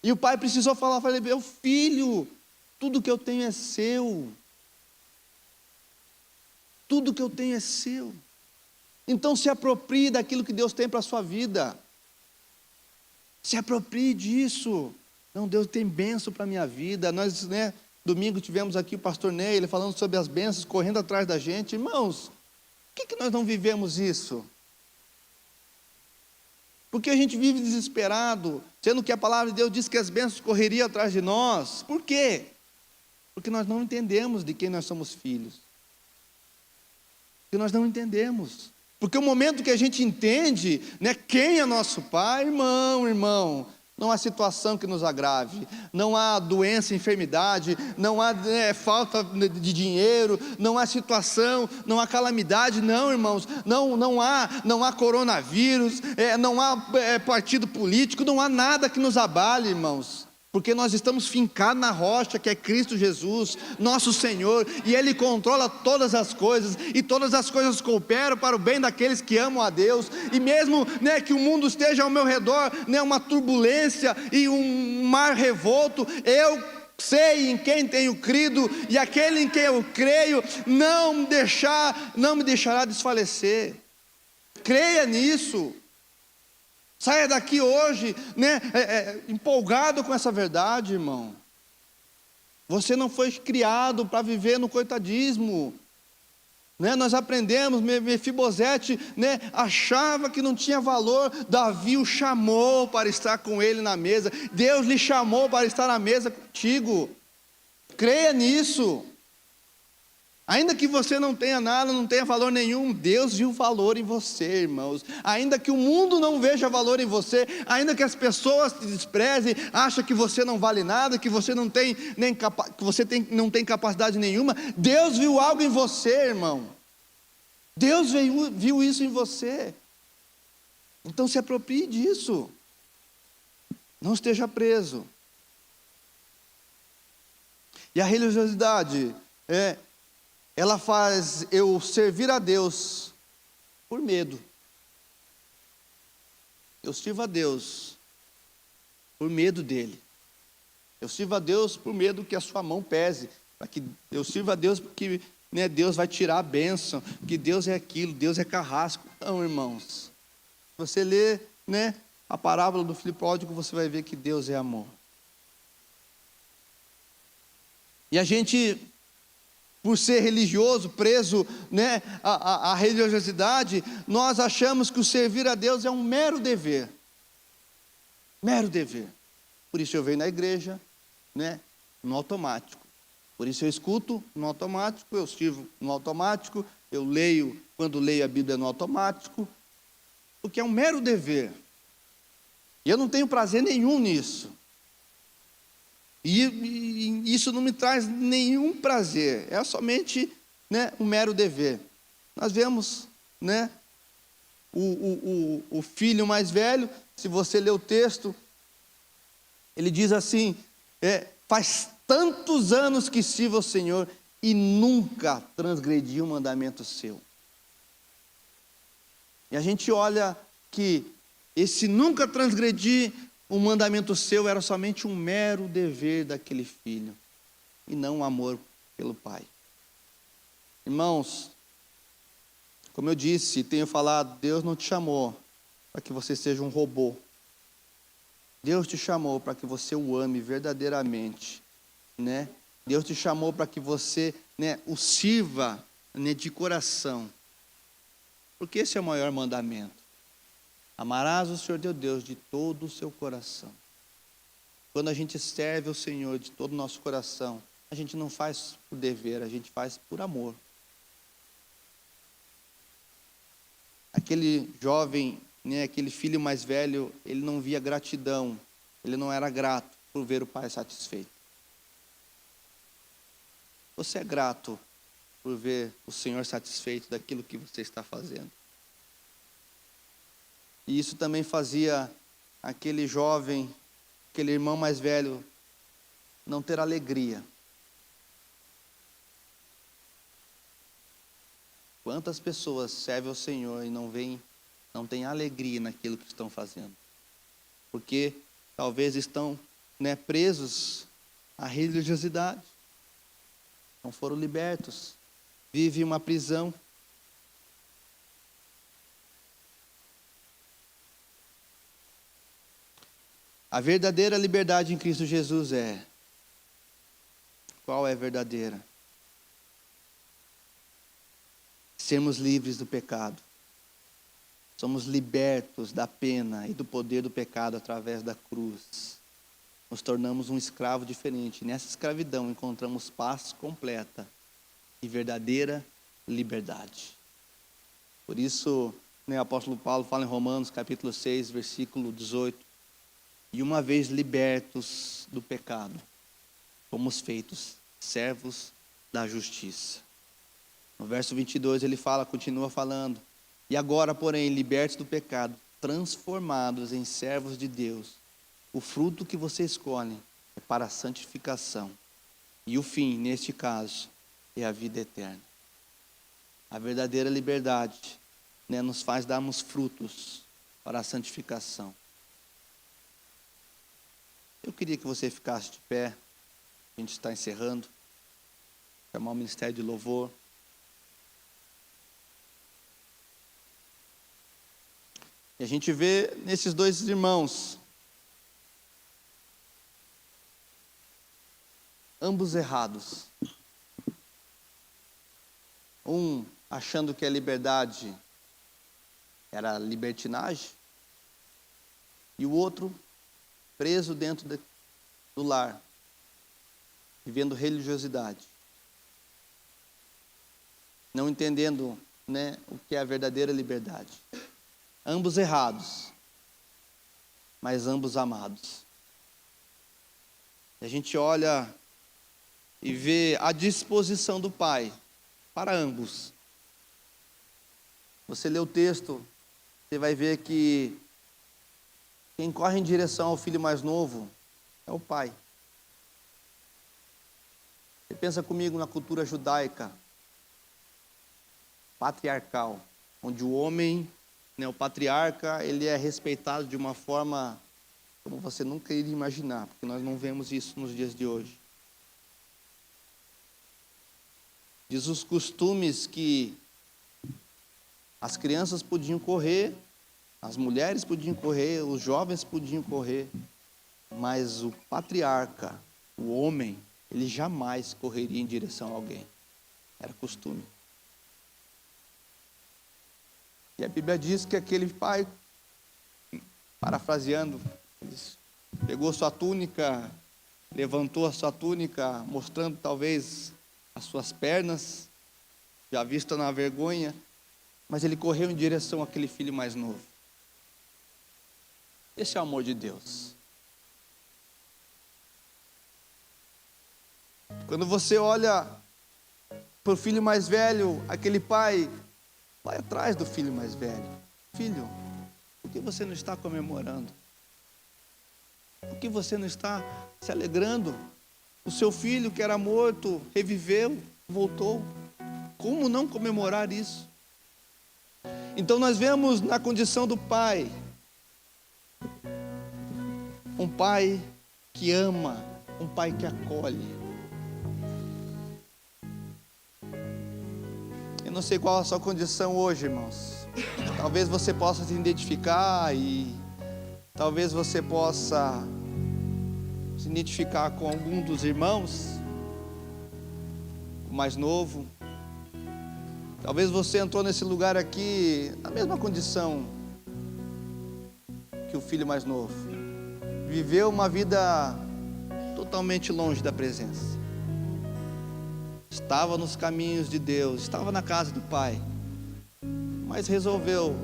E o pai precisou falar para ele, meu filho, tudo que eu tenho é seu. Tudo que eu tenho é seu. Então se aproprie daquilo que Deus tem para a sua vida. Se aproprie disso. Não, Deus tem bênção para a minha vida. Nós, domingo tivemos aqui o pastor Ney, ele falando sobre as bênçãos, correndo atrás da gente. Irmãos, por que nós não vivemos isso? Porque a gente vive desesperado, sendo que a palavra de Deus diz que as bênçãos correriam atrás de nós. Por quê? Porque nós não entendemos de quem nós somos filhos. Porque nós não entendemos. Porque o momento que a gente entende, quem é nosso pai, irmão, não há situação que nos agrave, não há doença, enfermidade, não há falta de dinheiro, não há situação, não há calamidade, não, irmãos, não há coronavírus, não há partido político, não há nada que nos abale, irmãos. Porque nós estamos fincados na rocha que é Cristo Jesus, nosso Senhor, e Ele controla todas as coisas, e todas as coisas cooperam para o bem daqueles que amam a Deus, e mesmo que o mundo esteja ao meu redor, uma turbulência e um mar revolto, eu sei em quem tenho crido, e aquele em quem eu creio não me deixará desfalecer. Creia nisso. Saia daqui hoje, empolgado com essa verdade, irmão. Você não foi criado para viver no coitadismo. Nós aprendemos, Mefibosete, achava que não tinha valor, Davi o chamou para estar com ele na mesa, Deus lhe chamou para estar na mesa contigo. Creia nisso. Ainda que você não tenha nada, não tenha valor nenhum, Deus viu valor em você, irmãos. Ainda que o mundo não veja valor em você, ainda que as pessoas te desprezem, acham que você não vale nada, que você não tem não tem capacidade nenhuma, Deus viu algo em você, irmão. Deus viu isso em você. Então se aproprie disso. Não esteja preso. E a religiosidade ela faz eu servir a Deus por medo. Eu sirvo a Deus por medo dele. Eu sirvo a Deus por medo que a sua mão pese. para que eu sirva a Deus porque, né, Deus vai tirar a bênção, que Deus é aquilo, Deus é carrasco. Não, irmãos. Você lê, né, a parábola do filho pródigo, você vai ver que Deus é amor. E a gente, por ser religioso, preso, né, à religiosidade, nós achamos que o servir a Deus é um mero dever. Mero dever. Por isso eu venho na igreja, né, no automático. Por isso eu escuto no automático, eu sirvo no automático, eu leio, quando leio a Bíblia no automático, porque é um mero dever. E eu não tenho prazer nenhum nisso. E isso não me traz nenhum prazer, é somente, né, um mero dever. Nós vemos, né, o filho mais velho, se você ler o texto, ele diz assim, faz tantos anos que sirvo ao Senhor e nunca transgredi um mandamento seu. E a gente olha que esse nunca transgredir um mandamento seu era somente um mero dever daquele filho, e não um amor pelo pai. Irmãos, como eu disse, tenho falado, Deus não te chamou para que você seja um robô. Deus te chamou para que você o ame verdadeiramente, né? Deus te chamou para que você, né, o sirva, né, de coração. Porque esse é o maior mandamento. Amarás o Senhor teu Deus de todo o seu coração. Quando a gente serve ao Senhor de todo o nosso coração, a gente não faz por dever, a gente faz por amor. Aquele jovem, né, aquele filho mais velho, ele não via gratidão, ele não era grato por ver o pai satisfeito. Você é grato por ver o Senhor satisfeito daquilo que você está fazendo. E isso também fazia aquele jovem, aquele irmão mais velho, não ter alegria. Quantas pessoas servem ao Senhor e não têm alegria naquilo que estão fazendo? Porque talvez estão, né, presos à religiosidade. Não foram libertos. Vivem uma prisão. A verdadeira liberdade em Cristo Jesus é... Qual é a verdadeira? Sermos livres do pecado. Somos libertos da pena e do poder do pecado através da cruz. Nos tornamos um escravo diferente. Nessa escravidão encontramos paz completa e verdadeira liberdade. Por isso, né, o apóstolo Paulo fala em Romanos capítulo 6, versículo 18. E uma vez libertos do pecado, fomos feitos servos da justiça. No verso 22 ele continua falando. E agora, porém, libertos do pecado, transformados em servos de Deus, o fruto que você escolhe é para a santificação. E o fim, neste caso, é a vida eterna. A verdadeira liberdade, né, nos faz darmos frutos para a santificação. Eu queria que você ficasse de pé. A gente está encerrando. Chamar o Ministério de Louvor. E a gente vê nesses dois irmãos, ambos errados. Um achando que a liberdade era libertinagem, e o outro preso dentro do lar, vivendo religiosidade, não entendendo, né, o que é a verdadeira liberdade. Ambos errados, mas ambos amados. A gente olha e vê a disposição do Pai para ambos. Você lê o texto, você vai ver que quem corre em direção ao filho mais novo é o pai. Você pensa comigo na cultura judaica, patriarcal, onde o homem, né, o patriarca, ele é respeitado de uma forma como você nunca iria imaginar, porque nós não vemos isso nos dias de hoje. Diz os costumes que as crianças podiam correr, as mulheres podiam correr, os jovens podiam correr, mas o patriarca, o homem, ele jamais correria em direção a alguém. Era costume. E a Bíblia diz que aquele pai, parafraseando, pegou sua túnica, levantou a sua túnica, mostrando talvez as suas pernas, já vista na vergonha, mas ele correu em direção àquele filho mais novo. Esse é o amor de Deus. Quando você olha para o filho mais velho, aquele pai vai atrás do filho mais velho. Filho, por que você não está comemorando? Por que você não está se alegrando? O seu filho que era morto, reviveu, voltou. Como não comemorar isso? Então nós vemos na condição do pai, um pai que ama, um pai que acolhe. Eu não sei qual a sua condição hoje, irmãos. Talvez você possa se identificar e talvez você possa se identificar com algum dos irmãos, o mais novo. Talvez você entrou nesse lugar aqui na mesma condição que o filho mais novo. Viveu uma vida totalmente longe da presença. Estava nos caminhos de Deus, estava na casa do Pai, mas resolveu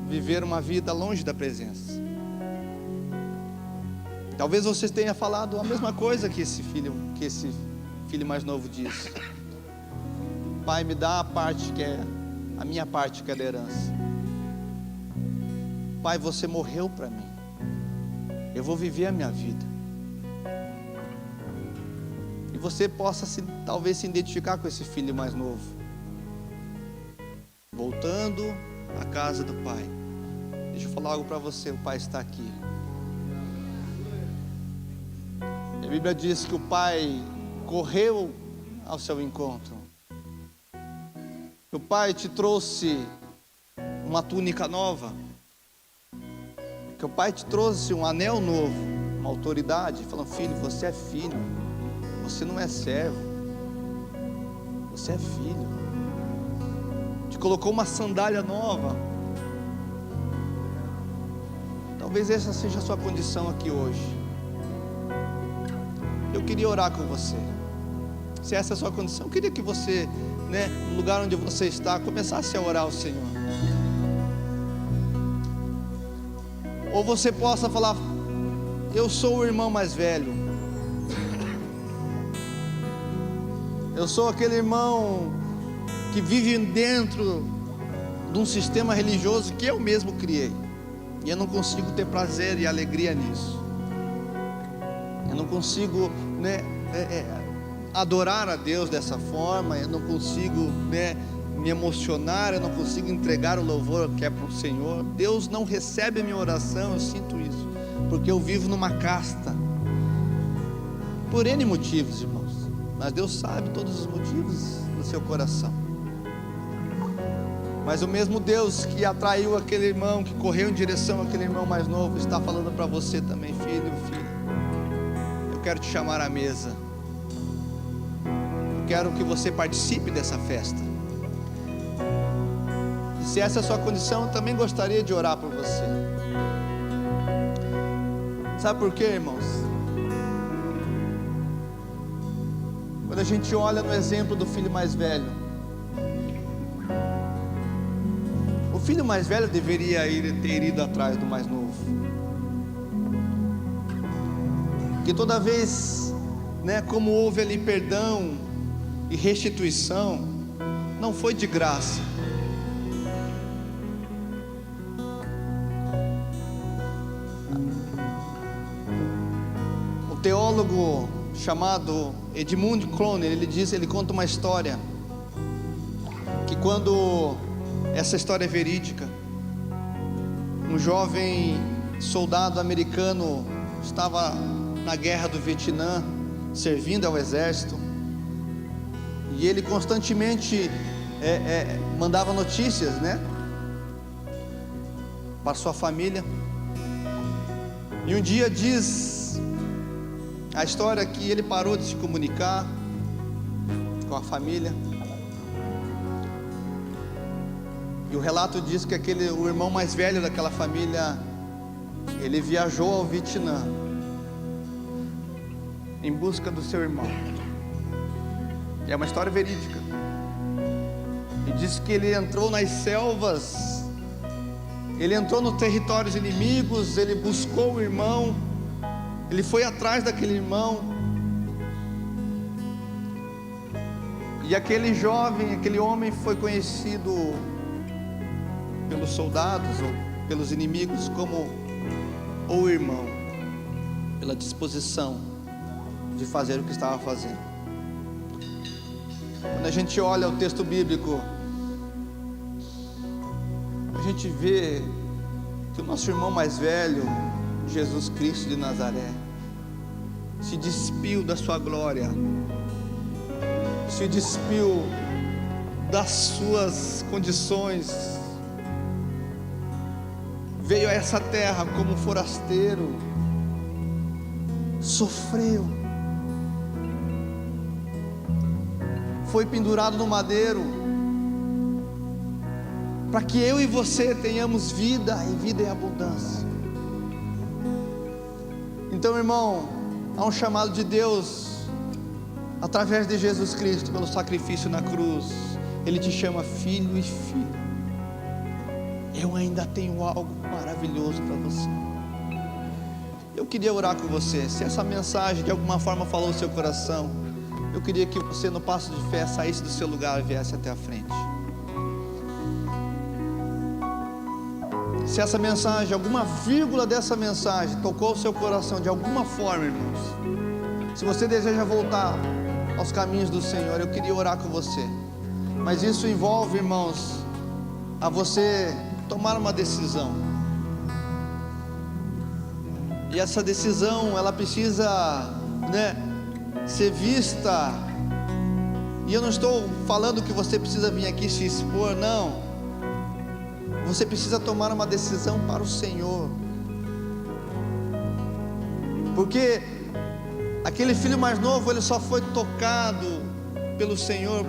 viver uma vida longe da presença. Talvez você tenha falado a mesma coisa que esse filho mais novo disse. Pai, me dá a parte que é a minha parte, que é da herança. Pai, você morreu para mim. Eu vou viver a minha vida. E você possa talvez se identificar com esse filho mais novo, voltando à casa do Pai. Deixa eu falar algo para você. O Pai está aqui. A Bíblia diz que o Pai correu ao seu encontro. O Pai te trouxe uma túnica nova, que o Pai te trouxe um anel novo, uma autoridade, falando: filho, você é filho, você não é servo, você é filho. Te colocou uma sandália nova. Talvez essa seja a sua condição aqui hoje. Eu queria orar com você. Se essa é a sua condição, eu queria que você, no lugar onde você está, começasse a orar ao Senhor. Ou você possa falar: eu sou o irmão mais velho, eu sou aquele irmão que vive dentro de um sistema religioso que eu mesmo criei, e eu não consigo ter prazer e alegria nisso. Eu não consigo adorar a Deus dessa forma, eu não consigo me emocionar, eu não consigo entregar o louvor que é para o Senhor. Deus não recebe a minha oração, eu sinto isso, porque eu vivo numa casta, por N motivos, irmãos, mas Deus sabe todos os motivos do seu coração. Mas o mesmo Deus que atraiu aquele irmão, que correu em direção àquele irmão mais novo, está falando para você também: filho, eu quero te chamar à mesa. Quero que você participe dessa festa. E se essa é a sua condição, eu também gostaria de orar por você. Sabe por quê, irmãos? Quando a gente olha no exemplo do filho mais velho, o filho mais velho deveria ter ido atrás do mais novo. Porque toda vez, como houve ali perdão e restituição, não foi de graça. O teólogo chamado Edmund Cloner, ele conta uma história, que quando essa história é verídica, um jovem soldado americano estava na guerra do Vietnã, servindo ao exército. E ele constantemente mandava notícias, né, para sua família. E um dia diz a história que ele parou de se comunicar com a família. E o relato diz que o irmão mais velho daquela família, ele viajou ao Vietnã em busca do seu irmão. É uma história verídica. E diz que ele entrou nas selvas, ele entrou nos territórios inimigos, ele buscou o irmão, ele foi atrás daquele irmão. E aquele jovem, aquele homem foi conhecido pelos soldados ou pelos inimigos como o irmão, pela disposição de fazer o que estava fazendo. Quando a gente olha o texto bíblico, a gente vê que o nosso irmão mais velho, Jesus Cristo de Nazaré, se despiu da sua glória, se despiu das suas condições, veio a essa terra como forasteiro, sofreu, foi pendurado no madeiro, para que eu e você tenhamos vida e vida em abundância. Então, irmão, há um chamado de Deus através de Jesus Cristo, pelo sacrifício na cruz. Ele te chama filho e filha. Eu ainda tenho algo maravilhoso para você. Eu queria orar com você. Se essa mensagem de alguma forma falou no seu coração, eu queria que você, no passo de fé, saísse do seu lugar e viesse até a frente. Se essa mensagem, alguma vírgula dessa mensagem tocou o seu coração de alguma forma, irmãos, se você deseja voltar aos caminhos do Senhor, eu queria orar com você. Mas isso envolve, irmãos, a você tomar uma decisão. E essa decisão, ela precisa, ser vista. E eu não estou falando que você precisa vir aqui se expor, não. Você precisa tomar uma decisão para o Senhor. Porque aquele filho mais novo, ele só foi tocado pelo Senhor,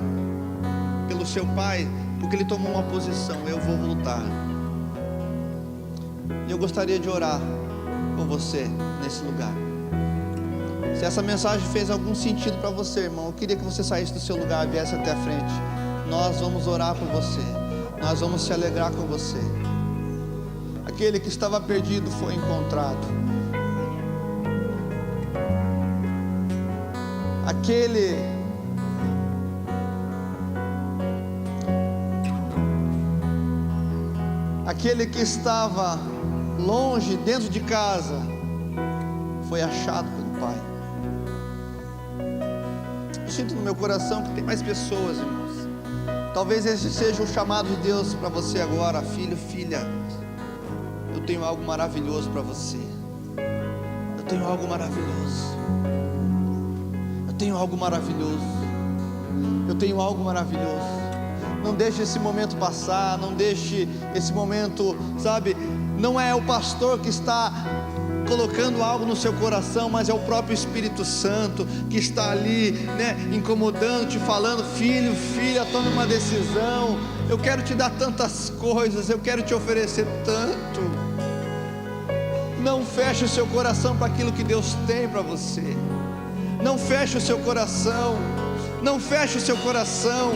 pelo seu pai, porque ele tomou uma posição: eu vou voltar. E eu gostaria de orar com você nesse lugar. Se essa mensagem fez algum sentido para você, irmão, eu queria que você saísse do seu lugar e viesse até a frente. Nós vamos orar por você, nós vamos se alegrar com você. Aquele que estava perdido foi encontrado. Aquele que estava longe, dentro de casa, foi achado pelo Pai. Eu sinto no meu coração que tem mais pessoas, irmãos. Talvez esse seja o chamado de Deus para você agora. Filho, filha, eu tenho algo maravilhoso para você. Eu tenho algo maravilhoso. Eu tenho algo maravilhoso. Eu tenho algo maravilhoso. Não deixe esse momento passar, não deixe esse momento, sabe? Não é o pastor que está colocando algo no seu coração, mas é o próprio Espírito Santo que está ali, incomodando, te falando: filho, filha, tome uma decisão. Eu quero te dar tantas coisas, eu quero te oferecer tanto. Não feche o seu coração para aquilo que Deus tem para você. Não feche o seu coração. Não feche o seu coração.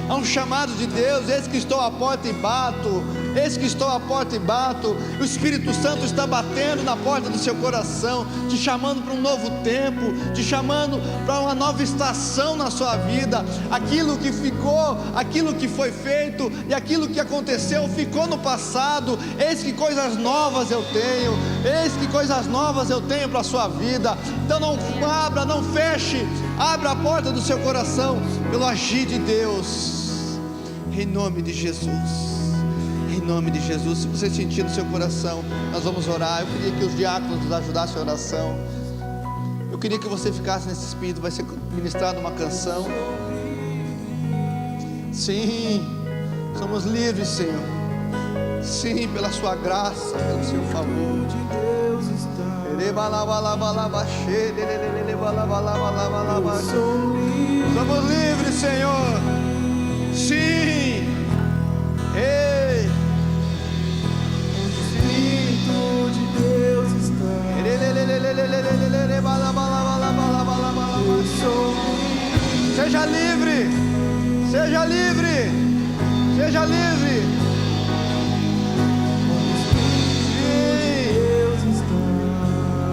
Há um chamado de Deus: eis que estou à porta e bato, eis que estou à porta e bato. O Espírito Santo está batendo na porta do seu coração, te chamando para um novo tempo, te chamando para uma nova estação na sua vida. Aquilo que ficou, aquilo que foi feito e aquilo que aconteceu ficou no passado. Eis que coisas novas eu tenho, eis que coisas novas eu tenho para a sua vida. Então não abra, não feche, abra a porta do seu coração pelo agir de Deus. Em nome de Jesus, em nome de Jesus. Se você sentir no seu coração, nós vamos orar. Eu queria que os diáconos nos ajudassem a oração. Eu queria que você ficasse nesse espírito. Vai ser ministrada uma canção. Sim, somos livres, Senhor. Sim, pela sua graça, pelo seu favor. Somos livres, Senhor. Sim. Ei. O Espírito de Deus está. Eu sou livre. Seja livre. Seja livre. Seja livre. Deus está.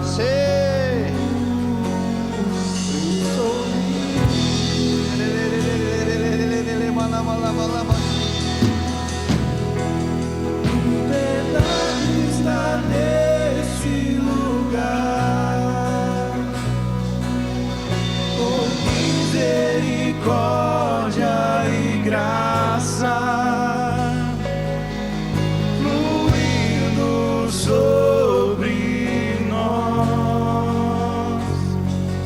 Sei. Eu sou liberdade está neste lugar. Por misericórdia e graça fluindo sobre nós,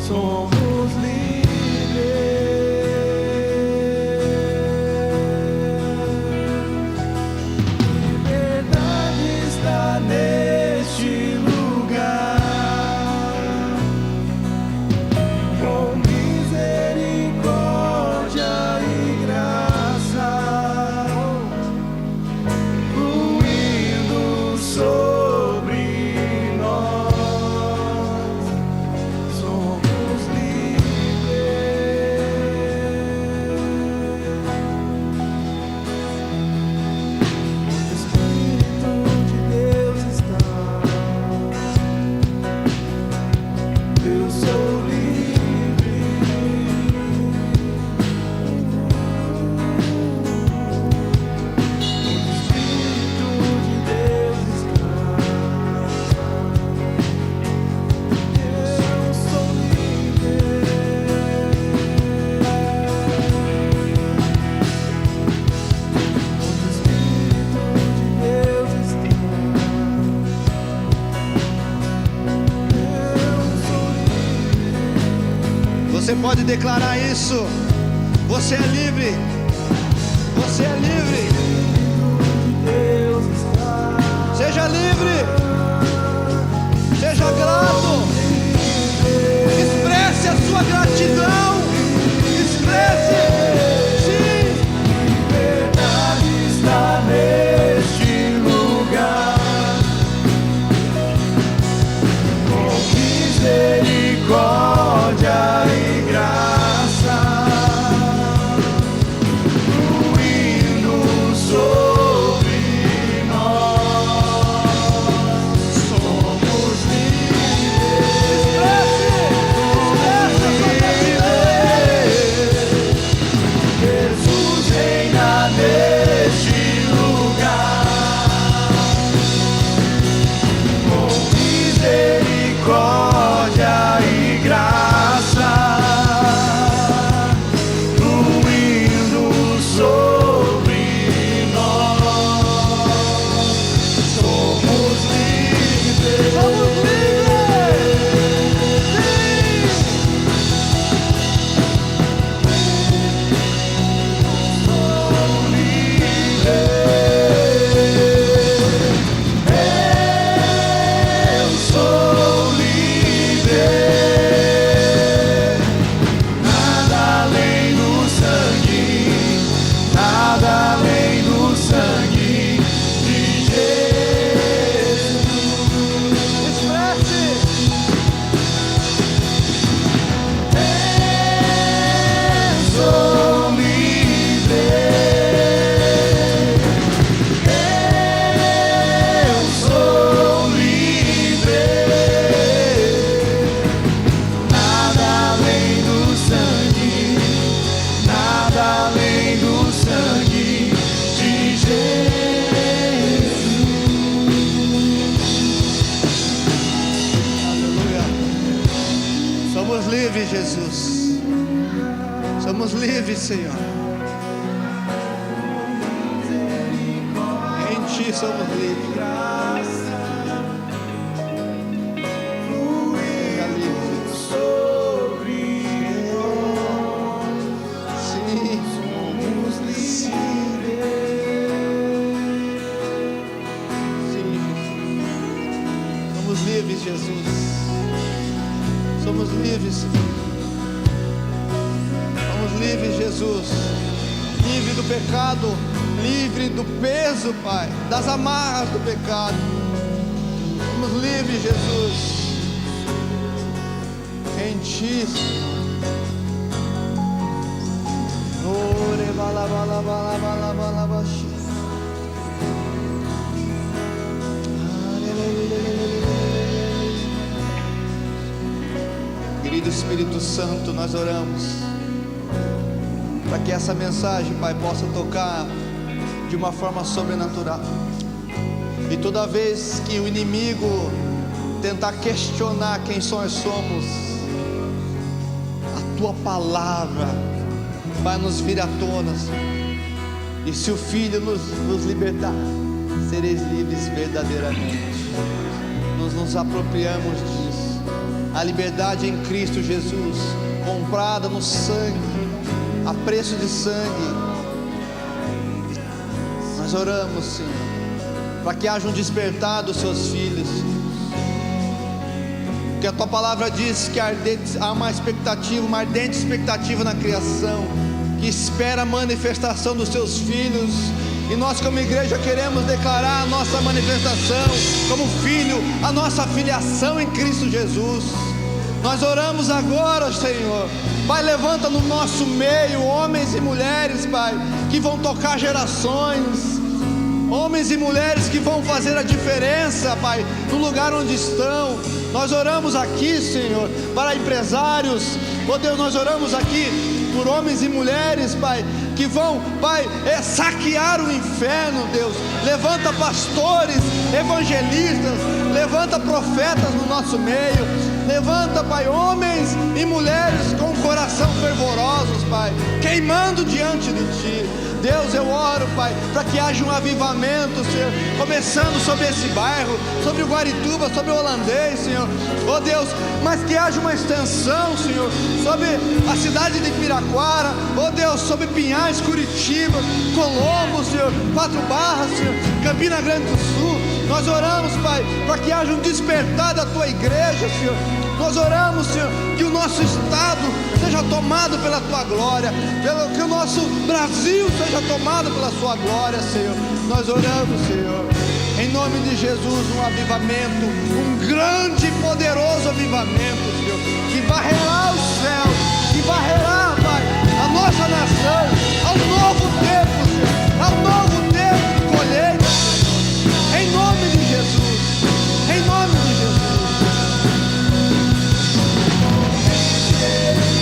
somos livres. Liberdade está neste lugar. Com misericórdia e graça fluindo sobre nós, somos livres. O Espírito de Deus está. Eu sou livre. O Espírito de Deus está. Eu sou livre. O Espírito de Deus está. Eu sou livre. Você pode declarar isso. Você é livre. Você é livre. Deus está. Seja livre. Seja grato. Expresse a sua gratidão. Expresse. Sim. Liberdade está neste lugar. Com misericórdia e graça fluindo sobre nós, somos livres. Jesus reina neste lugar. Com misericórdia e graça fluindo sobre nós, somos livres. Somos Eu sou livre. Nada além do sangue, nada além do sangue de Jesus. Expresse. Eu sou livre. Eu sou livre. Nada além do sangue, nada além do sangue de Jesus. Aleluia. Somos livres, Jesus. Somos livres, Senhor. Em Ti somos livres. Seja livre. Sobre nós, Sim. somos livres. Jesus. Somos livres, Senhor. Somos livres, Jesus. Livre do pecado, livre do peso, Pai, das amarras do pecado. Somos livres, Jesus. Em Ti, Senhor. Ore bala bala bala bala bala baixi. Querido Espírito Santo, nós oramos para que essa mensagem, Pai, possa tocar de uma forma sobrenatural. E toda vez que o inimigo tentar questionar quem nós somos, a Tua palavra vai nos vir à tona, e se o Filho nos libertar, sereis livres verdadeiramente. Nós nos apropriamos disso. A liberdade em Cristo Jesus, comprada no sangue, a preço de sangue. Nós oramos, Senhor, para que haja um despertar dos Seus filhos, porque a Tua palavra diz que há uma expectativa, uma ardente expectativa na criação, que espera a manifestação dos Seus filhos. E nós como igreja queremos declarar a nossa manifestação como filho, a nossa filiação em Cristo Jesus. Nós oramos agora, Senhor, Pai, levanta no nosso meio homens e mulheres, Pai, que vão tocar gerações, homens e mulheres que vão fazer a diferença, Pai, no lugar onde estão. Nós oramos aqui, Senhor, para empresários, oh Deus, nós oramos aqui por homens e mulheres, Pai, que vão, Pai, saquear o inferno, Deus. Levanta pastores, evangelistas, levanta profetas no nosso meio, levanta, Pai, homens e mulheres com coração fervorosos, Pai, queimando diante de Ti. Deus, eu oro, Pai, para que haja um avivamento, Senhor, começando sobre esse bairro, sobre o Guarituba, sobre o Holandês, Senhor, oh Deus, mas que haja uma extensão, Senhor, sobre a cidade de Piraquara, oh Deus, sobre Pinhais, Curitiba, Colombo, Senhor, Quatro Barras, Senhor, Campina Grande do Sul. Nós oramos, Pai, para que haja um despertar da Tua igreja, Senhor. Nós oramos, Senhor, que o nosso estado seja tomado pela Tua glória, que o nosso Brasil seja tomado pela Sua glória, Senhor. Nós oramos, Senhor, em nome de Jesus, um avivamento, um grande e poderoso avivamento, Senhor, que varrerá os céus, que varrerá, Pai, a nossa nação, ao novo tempo, Senhor, ao novo tempo de colheita, em nome de Jesus, em nome de Jesus.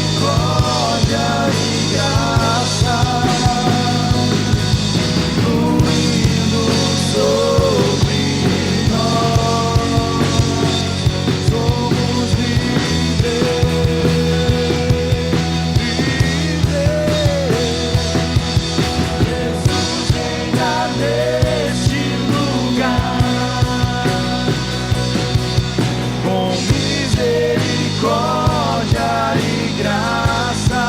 Misericórdia e graça fluindo sobre nós, somos livres, Jesus reina neste lugar, com misericórdia e graça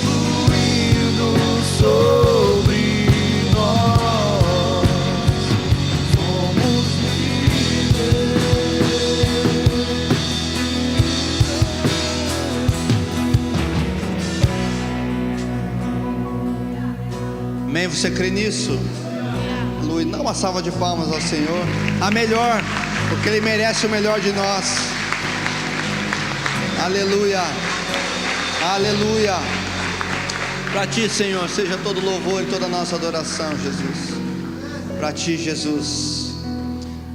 fluindo sobre nós, somos livres. Amém? Você crê nisso? Aleluia. Dá uma salva de palmas ao Senhor. A melhor, porque Ele merece o melhor de nós. Aleluia, aleluia. Para Ti, Senhor, seja todo louvor e toda a nossa adoração, Jesus. Para Ti, Jesus,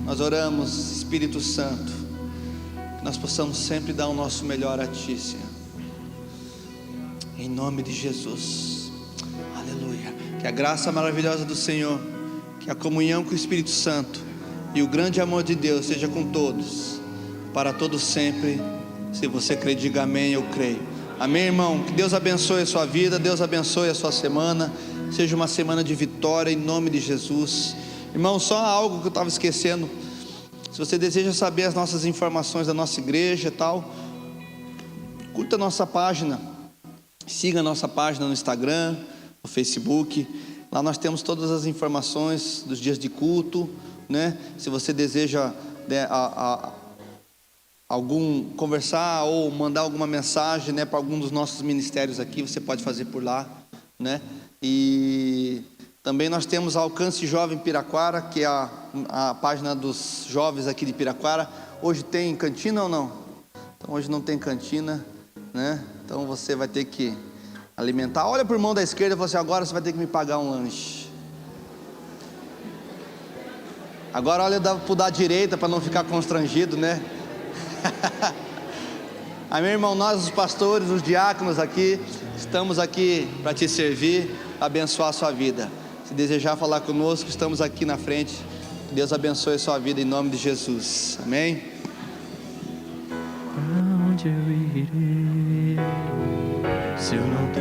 nós oramos, Espírito Santo, que nós possamos sempre dar o nosso melhor a Ti, Senhor, em nome de Jesus. Aleluia. Que a graça maravilhosa do Senhor, que a comunhão com o Espírito Santo e o grande amor de Deus seja com todos, para todos sempre. Se você crê, diga amém. Eu creio. Amém, irmão? Que Deus abençoe a sua vida, Deus abençoe a sua semana, seja uma semana de vitória em nome de Jesus. Irmão, só algo que eu estava esquecendo. Se você deseja saber as nossas informações da nossa igreja e tal, curta a nossa página, siga a nossa página no Instagram, no Facebook. Lá nós temos todas as informações dos dias de culto, né? Se você deseja né, conversar ou mandar alguma mensagem, né, para algum dos nossos ministérios aqui, você pode fazer por lá, né? E também nós temos a Alcance Jovem Piraquara, que é a página dos jovens aqui de Piraquara. Hoje tem cantina ou não? Então hoje não tem cantina, né? Então você vai ter que alimentar. Olha para o irmão da esquerda e fala assim: agora você vai ter que me pagar um lanche. Agora olha para o da direita para não ficar constrangido, né? Amém, irmão? Nós, os pastores, os diáconos aqui, estamos aqui para te servir, abençoar a sua vida. Se desejar falar conosco, estamos aqui na frente. Deus abençoe a sua vida em nome de Jesus. Amém? Pra onde eu irei se eu não tenho